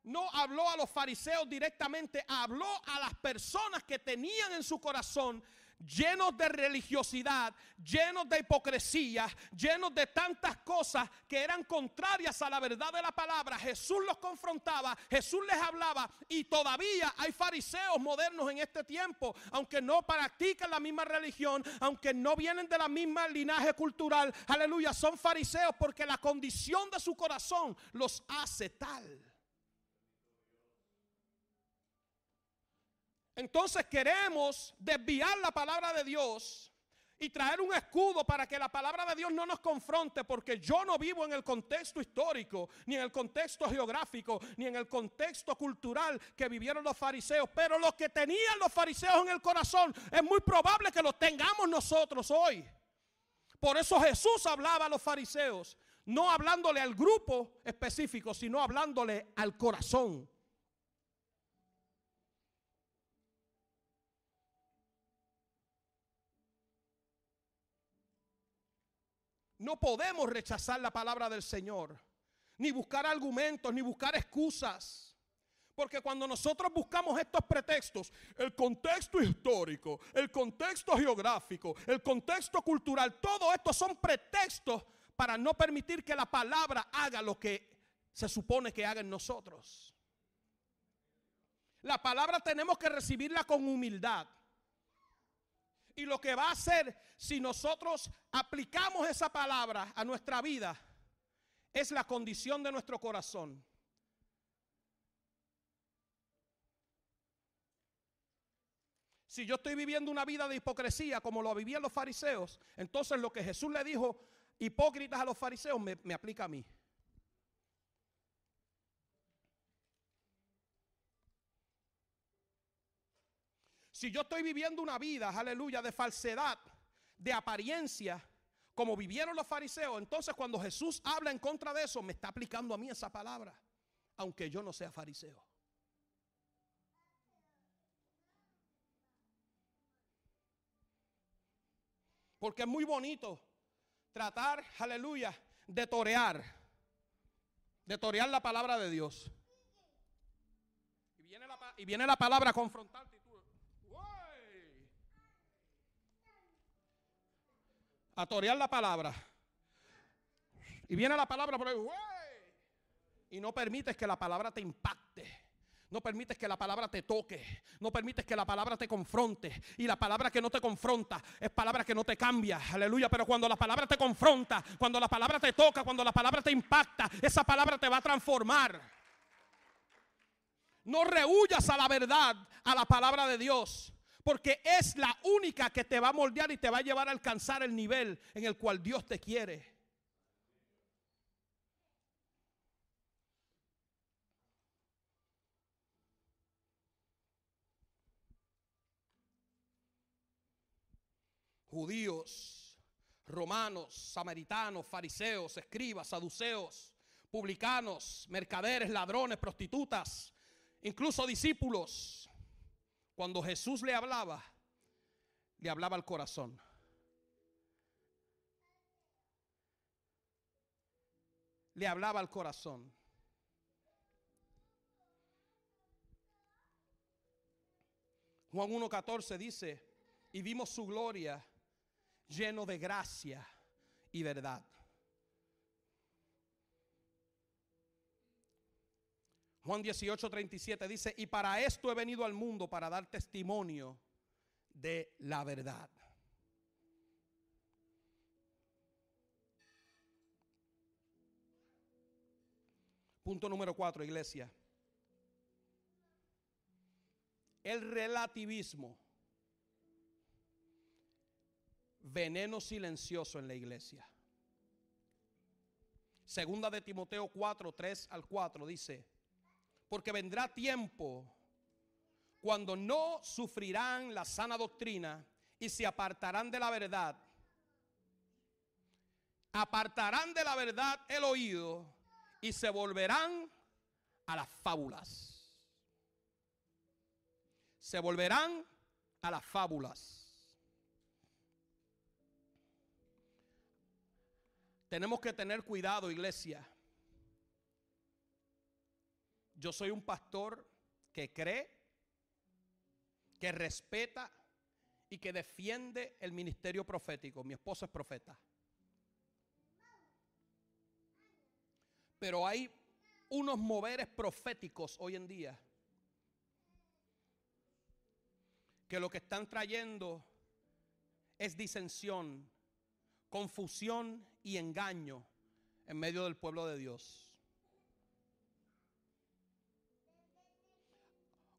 no habló a los fariseos directamente, habló a las personas que tenían en su corazón llenos de religiosidad, llenos de hipocresía, llenos de tantas cosas que eran contrarias a la verdad de la palabra. Jesús los confrontaba, Jesús les hablaba, y todavía hay fariseos modernos en este tiempo, aunque no practican la misma religión, aunque no vienen de la misma linaje cultural, aleluya, son fariseos porque la condición de su corazón los hace tal. Entonces queremos desviar la palabra de Dios y traer un escudo para que la palabra de Dios no nos confronte, porque yo no vivo en el contexto histórico, ni en el contexto geográfico, ni en el contexto cultural que vivieron los fariseos. Pero lo que tenían los fariseos en el corazón es muy probable que lo tengamos nosotros hoy. Por eso Jesús hablaba a los fariseos, no hablándole al grupo específico, sino hablándole al corazón. No podemos rechazar la palabra del Señor, ni buscar argumentos, ni buscar excusas. Porque cuando nosotros buscamos estos pretextos, el contexto histórico, el contexto geográfico, el contexto cultural, todo esto son pretextos para no permitir que la palabra haga lo que se supone que haga en nosotros. La palabra tenemos que recibirla con humildad. Y lo que va a hacer, si nosotros aplicamos esa palabra a nuestra vida, es la condición de nuestro corazón. Si yo estoy viviendo una vida de hipocresía como lo vivían los fariseos, entonces lo que Jesús le dijo hipócritas a los fariseos me aplica a mí. Si yo estoy viviendo una vida, aleluya, de falsedad, de apariencia, como vivieron los fariseos, entonces cuando Jesús habla en contra de eso, me está aplicando a mí esa palabra, aunque yo no sea fariseo. Porque es muy bonito tratar, aleluya, de torear la palabra de Dios. Y viene la palabra a confrontarte. A torear la palabra. Y viene la palabra por ahí, y no permites que la palabra te impacte. No permites que la palabra te toque. No permites que la palabra te confronte. Y la palabra que no te confronta es palabra que no te cambia. Aleluya. Pero cuando la palabra te confronta, cuando la palabra te toca, cuando la palabra te impacta, esa palabra te va a transformar. No rehuyas a la verdad, a la palabra de Dios, porque es la única que te va a moldear y te va a llevar a alcanzar el nivel en el cual Dios te quiere. Judíos, romanos, samaritanos, fariseos, escribas, saduceos, publicanos, mercaderes, ladrones, prostitutas, incluso discípulos. Cuando Jesús le hablaba al corazón. le hablaba al corazón. Juan 1:14 dice, y vimos su gloria lleno de gracia y verdad. Juan 18:37 dice, y para esto he venido al mundo, para dar testimonio de la verdad. Punto número 4, iglesia. El relativismo, veneno silencioso en la iglesia. Segunda de Timoteo 4:3-4 dice, porque vendrá tiempo cuando no sufrirán la sana doctrina y se apartarán de la verdad. Apartarán de la verdad el oído y se volverán a las fábulas. Se volverán a las fábulas. Tenemos que tener cuidado, iglesia. Yo soy un pastor que cree, que respeta y que defiende el ministerio profético. Mi esposo es profeta. Pero hay unos moveres proféticos hoy en día que lo que están trayendo es disensión, confusión y engaño en medio del pueblo de Dios.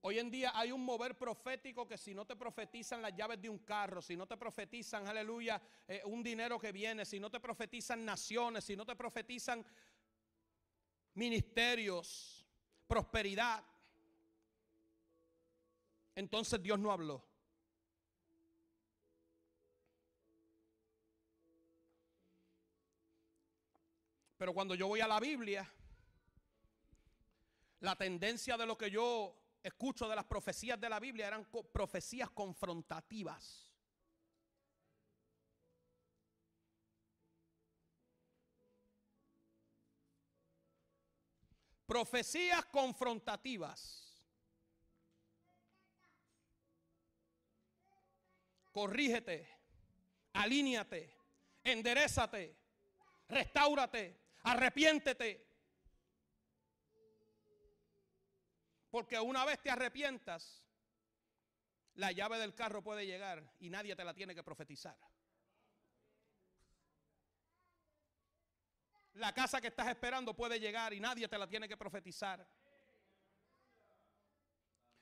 Hoy en día hay un mover profético que si no te profetizan las llaves de un carro, si no te profetizan, aleluya, un dinero que viene, si no te profetizan naciones, si no te profetizan ministerios, prosperidad, entonces Dios no habló. Pero cuando yo voy a la Biblia, la tendencia de lo que yo escucho de las profecías de la Biblia eran profecías confrontativas. Profecías confrontativas. Corrígete, alíñate, enderézate, restáurate, arrepiéntete. Porque una vez te arrepientas, la llave del carro puede llegar y nadie te la tiene que profetizar. La casa que estás esperando puede llegar y nadie te la tiene que profetizar.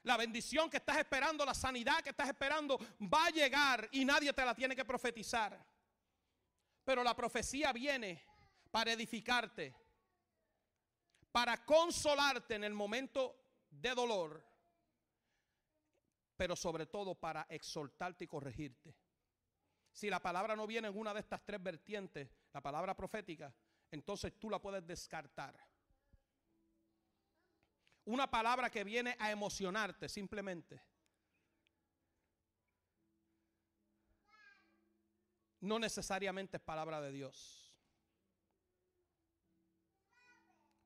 La bendición que estás esperando, la sanidad que estás esperando va a llegar y nadie te la tiene que profetizar. Pero la profecía viene para edificarte, para consolarte en el momento de dolor, pero sobre todo para exhortarte y corregirte. Si la palabra no viene en una de estas tres vertientes, la palabra profética, entonces tú la puedes descartar. Una palabra que viene a emocionarte simplemente, no necesariamente es palabra de Dios.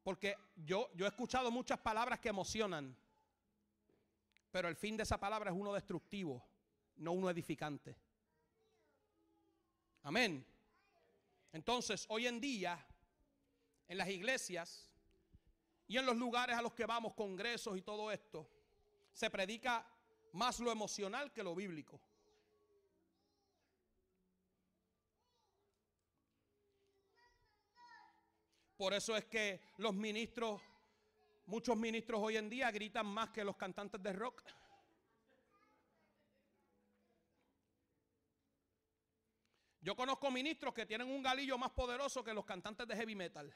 Porque yo he escuchado muchas palabras que emocionan, pero el fin de esa palabra es uno destructivo, no uno edificante. Amén. Entonces, hoy en día, en las iglesias y en los lugares a los que vamos, congresos y todo esto, se predica más lo emocional que lo bíblico. Por eso es que los ministros, muchos ministros hoy en día gritan más que los cantantes de rock. Yo conozco ministros que tienen un galillo más poderoso que los cantantes de heavy metal.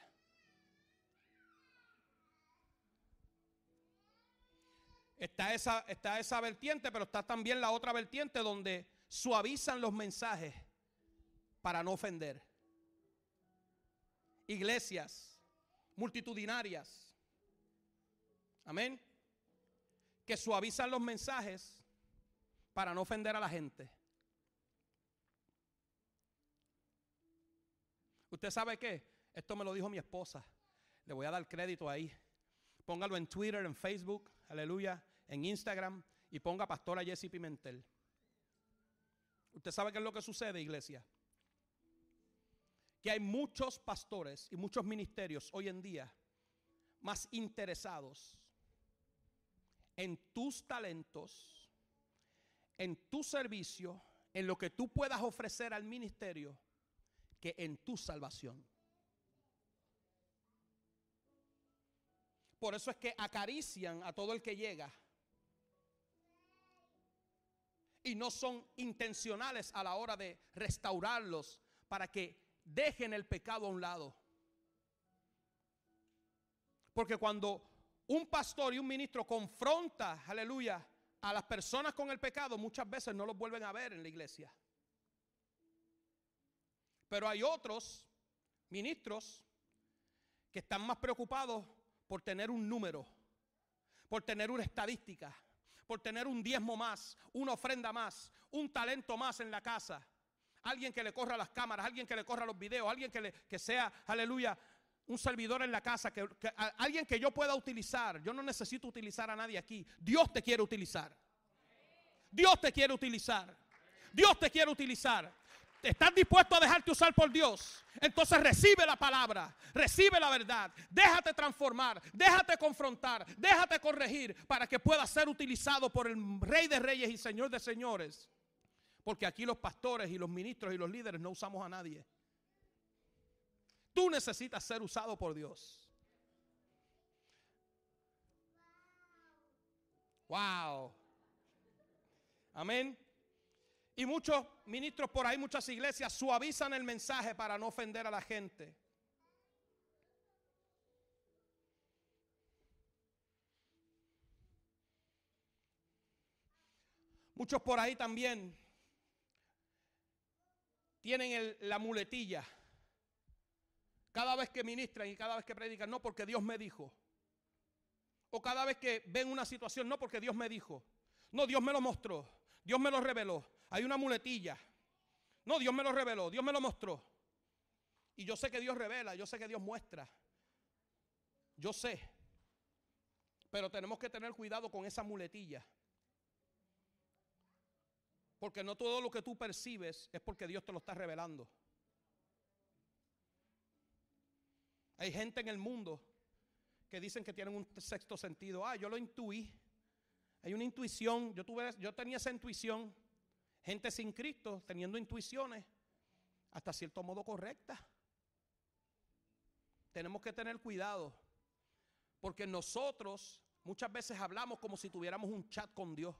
Está esa vertiente, pero está también la otra vertiente donde suavizan los mensajes para no ofender. Iglesias multitudinarias, amén, que suavizan los mensajes para no ofender a la gente. ¿Usted sabe qué? Esto me lo dijo mi esposa. Le voy a dar crédito ahí. Póngalo en Twitter, en Facebook, aleluya, en Instagram, y ponga Pastora Jessie Pimentel. ¿Usted sabe qué es lo que sucede, iglesia? Que hay muchos pastores y muchos ministerios hoy en día más interesados en tus talentos, en tu servicio, en lo que tú puedas ofrecer al ministerio, que en tu salvación. Por eso es que acarician a todo el que llega y no son intencionales a la hora de restaurarlos para que dejen el pecado a un lado. Porque cuando un pastor y un ministro confronta, aleluya, a las personas con el pecado, muchas veces no los vuelven a ver en la iglesia. Pero hay otros ministros que están más preocupados por tener un número, por tener una estadística, por tener un diezmo más, una ofrenda más, un talento más en la casa. Alguien que le corra las cámaras, alguien que le corra los videos, alguien que sea, aleluya, un servidor en la casa, alguien que yo pueda utilizar. Yo no necesito utilizar a nadie aquí. Dios te quiere utilizar. Dios te quiere utilizar. Dios te quiere utilizar. ¿Estás dispuesto a dejarte usar por Dios? Entonces recibe la palabra, recibe la verdad, déjate transformar, déjate confrontar, déjate corregir para que puedas ser utilizado por el Rey de Reyes y Señor de Señores. Porque aquí los pastores y los ministros y los líderes no usamos a nadie. Tú necesitas ser usado por Dios. Wow. Amén. Y muchos ministros por ahí, muchas iglesias suavizan el mensaje para no ofender a la gente. Muchos por ahí también tienen la muletilla. Cada vez que ministran y cada vez que predican, no porque Dios me dijo. O cada vez que ven una situación, no porque Dios me dijo. No, Dios me lo mostró, Dios me lo reveló. Hay una muletilla. No, Dios me lo reveló, Dios me lo mostró. Y yo sé que Dios revela, yo sé que Dios muestra. Yo sé. Pero tenemos que tener cuidado con esa muletilla. Porque no todo lo que tú percibes es porque Dios te lo está revelando. Hay gente en el mundo que dicen que tienen un sexto sentido. Yo lo intuí. Hay una intuición. Yo tenía esa intuición. Gente sin Cristo teniendo intuiciones hasta cierto modo correctas. Tenemos que tener cuidado. Porque nosotros muchas veces hablamos como si tuviéramos un chat con Dios.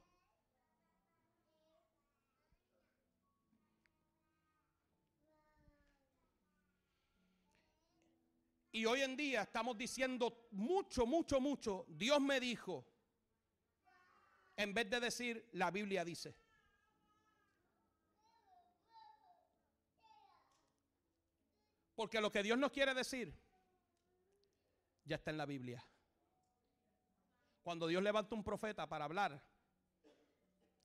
Y hoy en día estamos diciendo mucho, Dios me dijo, en vez de decir la Biblia dice. Porque lo que Dios nos quiere decir ya está en la Biblia. Cuando Dios levanta un profeta para hablar,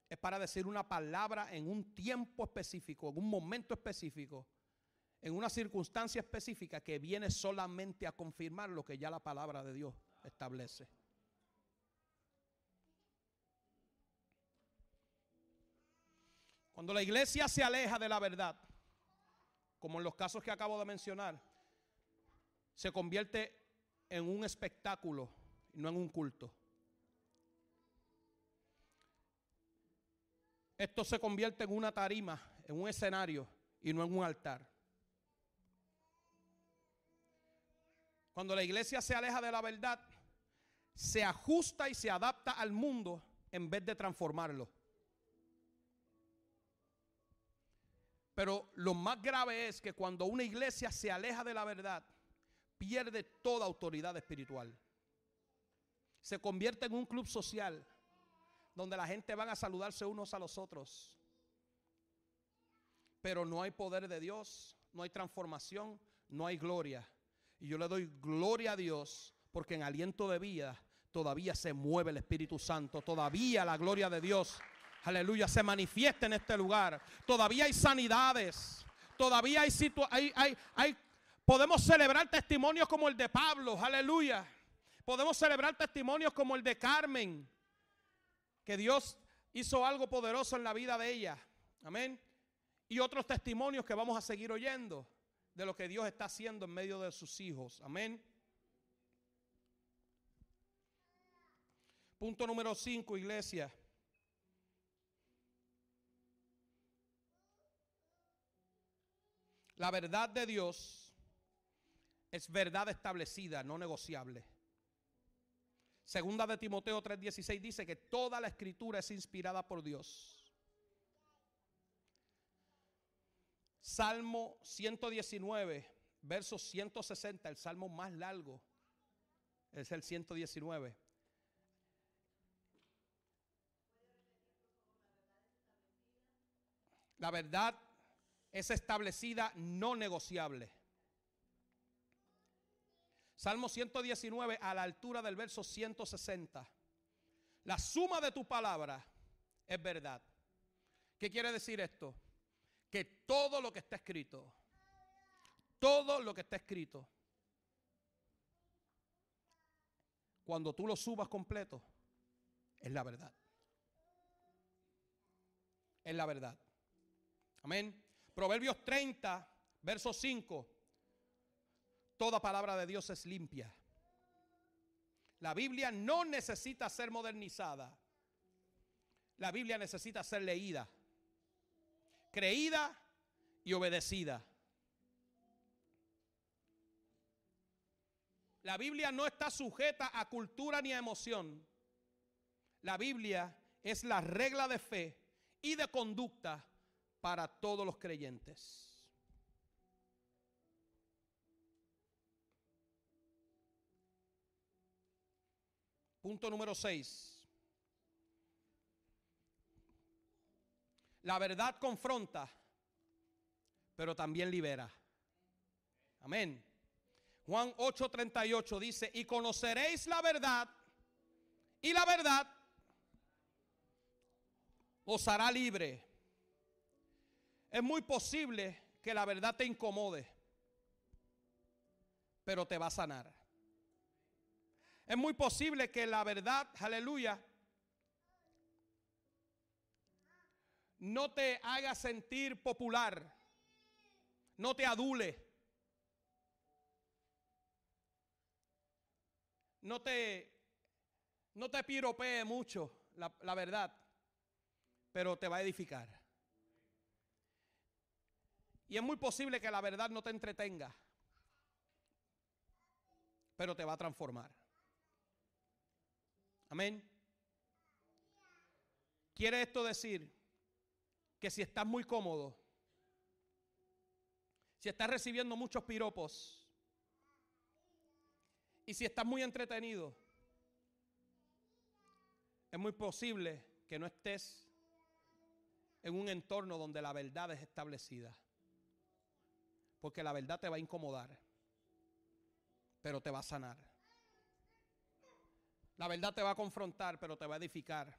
es para decir una palabra en un tiempo específico, en un momento específico, en una circunstancia específica que viene solamente a confirmar lo que ya la palabra de Dios establece. Cuando la iglesia se aleja de la verdad, como en los casos que acabo de mencionar, se convierte en un espectáculo y no en un culto. Esto se convierte en una tarima, en un escenario y no en un altar. Cuando la iglesia se aleja de la verdad, se ajusta y se adapta al mundo en vez de transformarlo. Pero lo más grave es que cuando una iglesia se aleja de la verdad, pierde toda autoridad espiritual. Se convierte en un club social donde la gente van a saludarse unos a los otros. Pero no hay poder de Dios, no hay transformación, no hay gloria. Y yo le doy gloria a Dios porque en aliento de vida todavía se mueve el Espíritu Santo. Todavía la gloria de Dios, aleluya, se manifiesta en este lugar. Todavía hay sanidades. Todavía hay Podemos celebrar testimonios como el de Pablo, aleluya. Podemos celebrar testimonios como el de Carmen, que Dios hizo algo poderoso en la vida de ella. Amén. Y otros testimonios que vamos a seguir oyendo de lo que Dios está haciendo en medio de sus hijos. Amén. Punto número 5, iglesia. La verdad de Dios es verdad establecida, no negociable. Segunda de Timoteo 3:16 dice que toda la escritura es inspirada por Dios. Salmo 119, verso 160, el salmo más largo es el 119. La verdad es establecida, no negociable. Salmo 119 a la altura del verso 160. La suma de tu palabra es verdad. ¿Qué quiere decir esto? Que todo lo que está escrito, cuando tú lo subas completo, es la verdad. Es la verdad. Amén. Proverbios 30, verso 5. Toda palabra de Dios es limpia. La Biblia no necesita ser modernizada. La Biblia necesita ser leída, creída y obedecida. La Biblia no está sujeta a cultura ni a emoción. La Biblia es la regla de fe y de conducta para todos los creyentes. Punto número 6. La verdad confronta, pero también libera. Amén. Juan 8:38 dice, y conoceréis la verdad, y la verdad os hará libre. Es muy posible que la verdad te incomode, pero te va a sanar. Es muy posible que la verdad, aleluya, no te haga sentir popular, no te adule, no te piropee mucho la verdad, pero te va a edificar. Y es muy posible que la verdad no te entretenga, pero te va a transformar. Amén. Quiere esto decir que si estás muy cómodo, si estás recibiendo muchos piropos y si estás muy entretenido, es muy posible que no estés en un entorno donde la verdad es establecida. Porque la verdad te va a incomodar, pero te va a sanar. La verdad te va a confrontar, pero te va a edificar.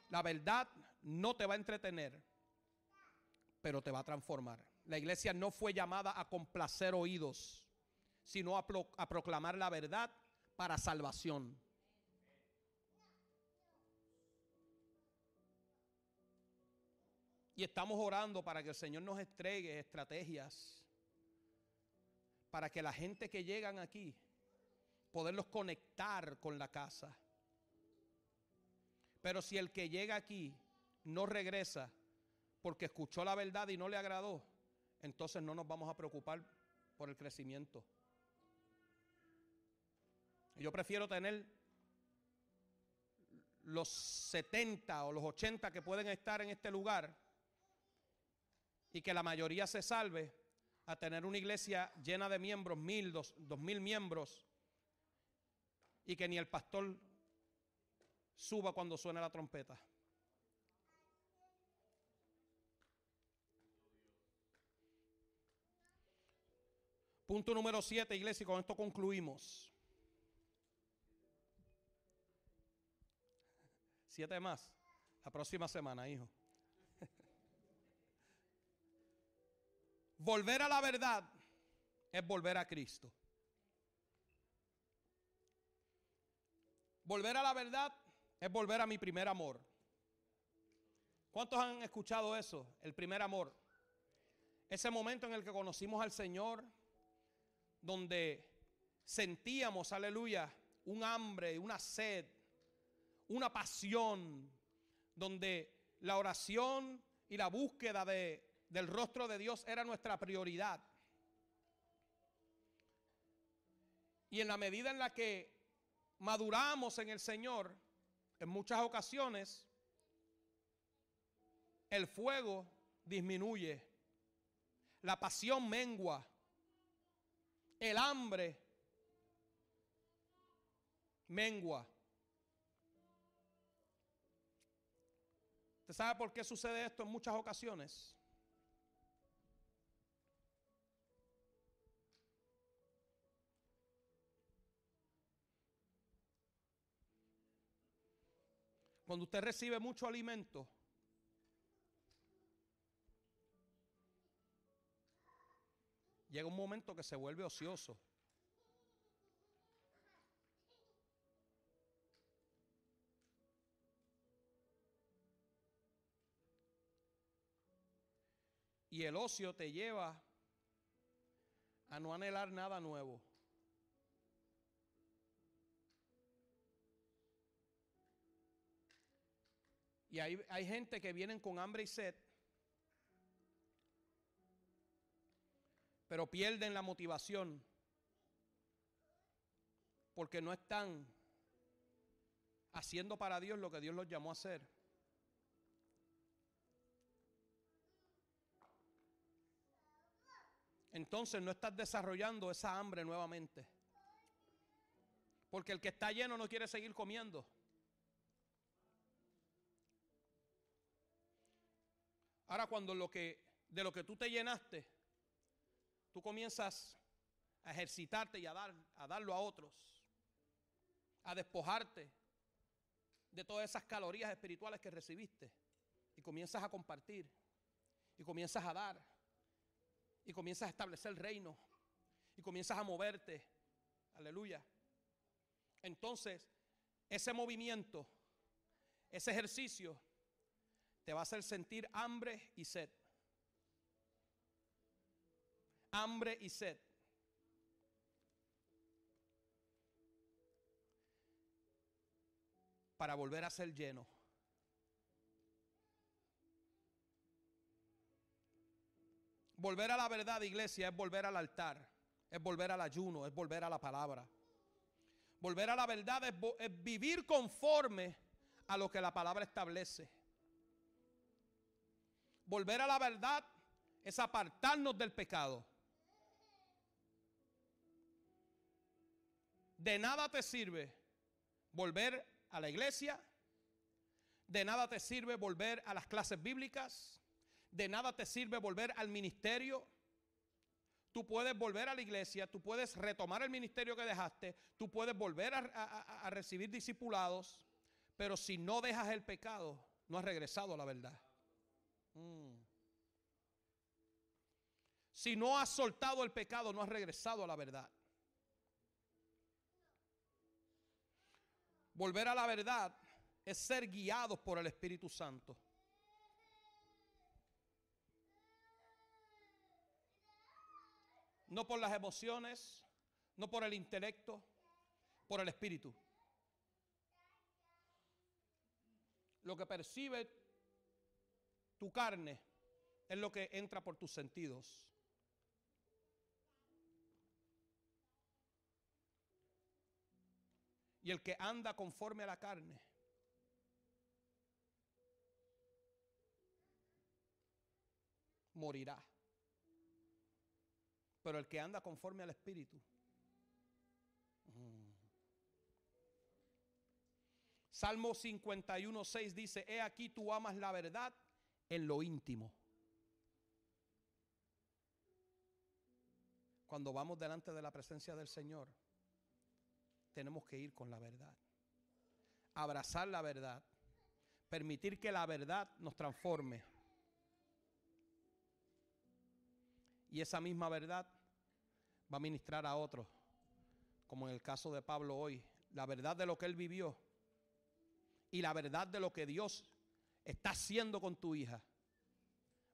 La verdad no te va a entretener, pero te va a transformar. La iglesia no fue llamada a complacer oídos, sino a proclamar la verdad para salvación. Y estamos orando para que el Señor nos entregue estrategias para que la gente que llegan aquí, poderlos conectar con la casa. Pero si el que llega aquí no regresa porque escuchó la verdad y no le agradó, entonces no nos vamos a preocupar por el crecimiento. Yo prefiero tener los 70 o los 80 que pueden estar en este lugar y que la mayoría se salve, a tener una iglesia llena de miembros, 1000, 2000 miembros, y que ni el pastor suba cuando suene la trompeta. Punto número 7, iglesia, y con esto concluimos. 7 más, la próxima semana, hijo. Volver a la verdad es volver a Cristo. Volver a la verdad es volver a mi primer amor. ¿Cuántos han escuchado eso? El primer amor. Ese momento en el que conocimos al Señor, donde sentíamos, aleluya, un hambre, una sed, una pasión, donde la oración y la búsqueda del rostro de Dios era nuestra prioridad. Y en la medida en la que maduramos en el Señor, en muchas ocasiones, el fuego disminuye, la pasión mengua, el hambre mengua. ¿Usted sabe por qué sucede esto en muchas ocasiones? Cuando usted recibe mucho alimento, llega un momento que se vuelve ocioso. Y el ocio te lleva a no anhelar nada nuevo. Y hay gente que vienen con hambre y sed, pero pierden la motivación porque no están haciendo para Dios lo que Dios los llamó a hacer. Entonces no estás desarrollando esa hambre nuevamente. Porque el que está lleno no quiere seguir comiendo. Ahora cuando de lo que tú te llenaste, tú comienzas a ejercitarte y a darlo a otros, a despojarte de todas esas calorías espirituales que recibiste, y comienzas a compartir, y comienzas a dar, y comienzas a establecer el reino, y comienzas a moverte, aleluya. Entonces, ese movimiento, ese ejercicio, te va a hacer sentir hambre y sed. Hambre y sed. Para volver a ser lleno. Volver a la verdad, iglesia, es volver al altar, es volver al ayuno, es volver a la palabra. Volver a la verdad es vivir conforme a lo que la palabra establece. Volver a la verdad es apartarnos del pecado. De nada te sirve volver a la iglesia, de nada te sirve volver a las clases bíblicas, de nada te sirve volver al ministerio. Tú puedes volver a la iglesia, tú puedes retomar el ministerio que dejaste, tú puedes volver a recibir discipulados, pero si no dejas el pecado, no has regresado a la verdad. Si no has soltado el pecado, no has regresado a la verdad. Volver a la verdad es ser guiados por el Espíritu Santo. No por las emociones, no por el intelecto, por el Espíritu. Lo que percibe tu carne es lo que entra por tus sentidos. Y el que anda conforme a la carne morirá. Pero el que anda conforme al Espíritu. Salmo 51:6 dice: he aquí tú amas la verdad en lo íntimo. Cuando vamos delante de la presencia del Señor, tenemos que ir con la verdad. Abrazar la verdad. Permitir que la verdad nos transforme. Y esa misma verdad va a ministrar a otros, como en el caso de Pablo hoy, la verdad de lo que él vivió y la verdad de lo que Dios está haciendo con tu hija,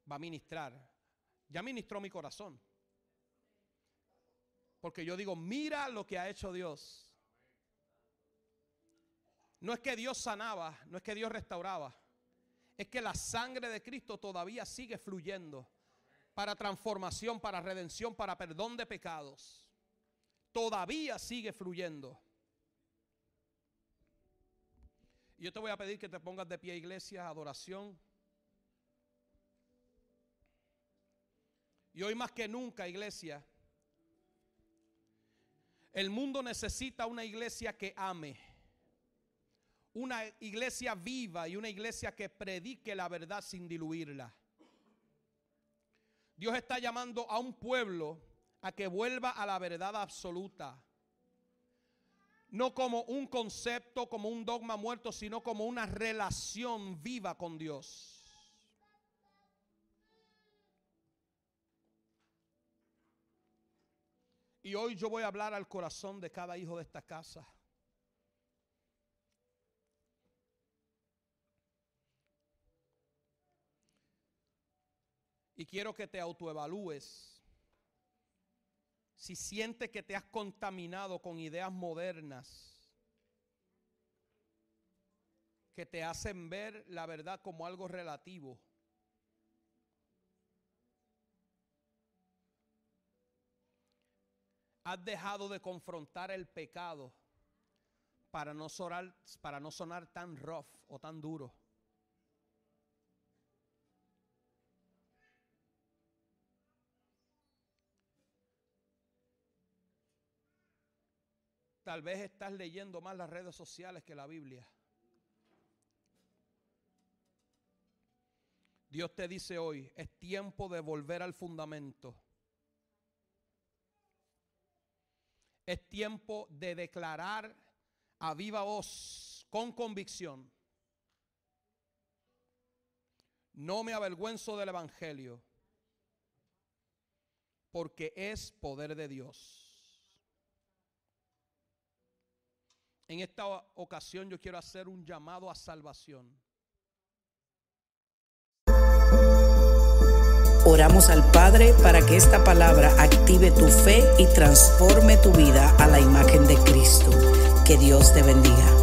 va a ministrar. Ya ministró mi corazón, porque yo digo, mira lo que ha hecho Dios. No es que Dios sanaba, no es que Dios restauraba, es que la sangre de Cristo todavía sigue fluyendo para transformación, para redención, para perdón de pecados. Todavía sigue fluyendo. Y yo te voy a pedir que te pongas de pie, iglesia, adoración. Y hoy más que nunca, iglesia, el mundo necesita una iglesia que ame, una iglesia viva y una iglesia que predique la verdad sin diluirla. Dios está llamando a un pueblo a que vuelva a la verdad absoluta. No como un concepto, como un dogma muerto, sino como una relación viva con Dios. Y hoy yo voy a hablar al corazón de cada hijo de esta casa. Y quiero que te autoevalúes. Si sientes que te has contaminado con ideas modernas que te hacen ver la verdad como algo relativo. Has dejado de confrontar el pecado para no sonar tan rough o tan duro. Tal vez estás leyendo más las redes sociales que la Biblia. Dios te dice hoy, es tiempo de volver al fundamento. Es tiempo de declarar a viva voz, con convicción: no me avergüenzo del evangelio, porque es poder de Dios. En esta ocasión yo quiero hacer un llamado a salvación. Oramos al Padre para que esta palabra active tu fe y transforme tu vida a la imagen de Cristo. Que Dios te bendiga.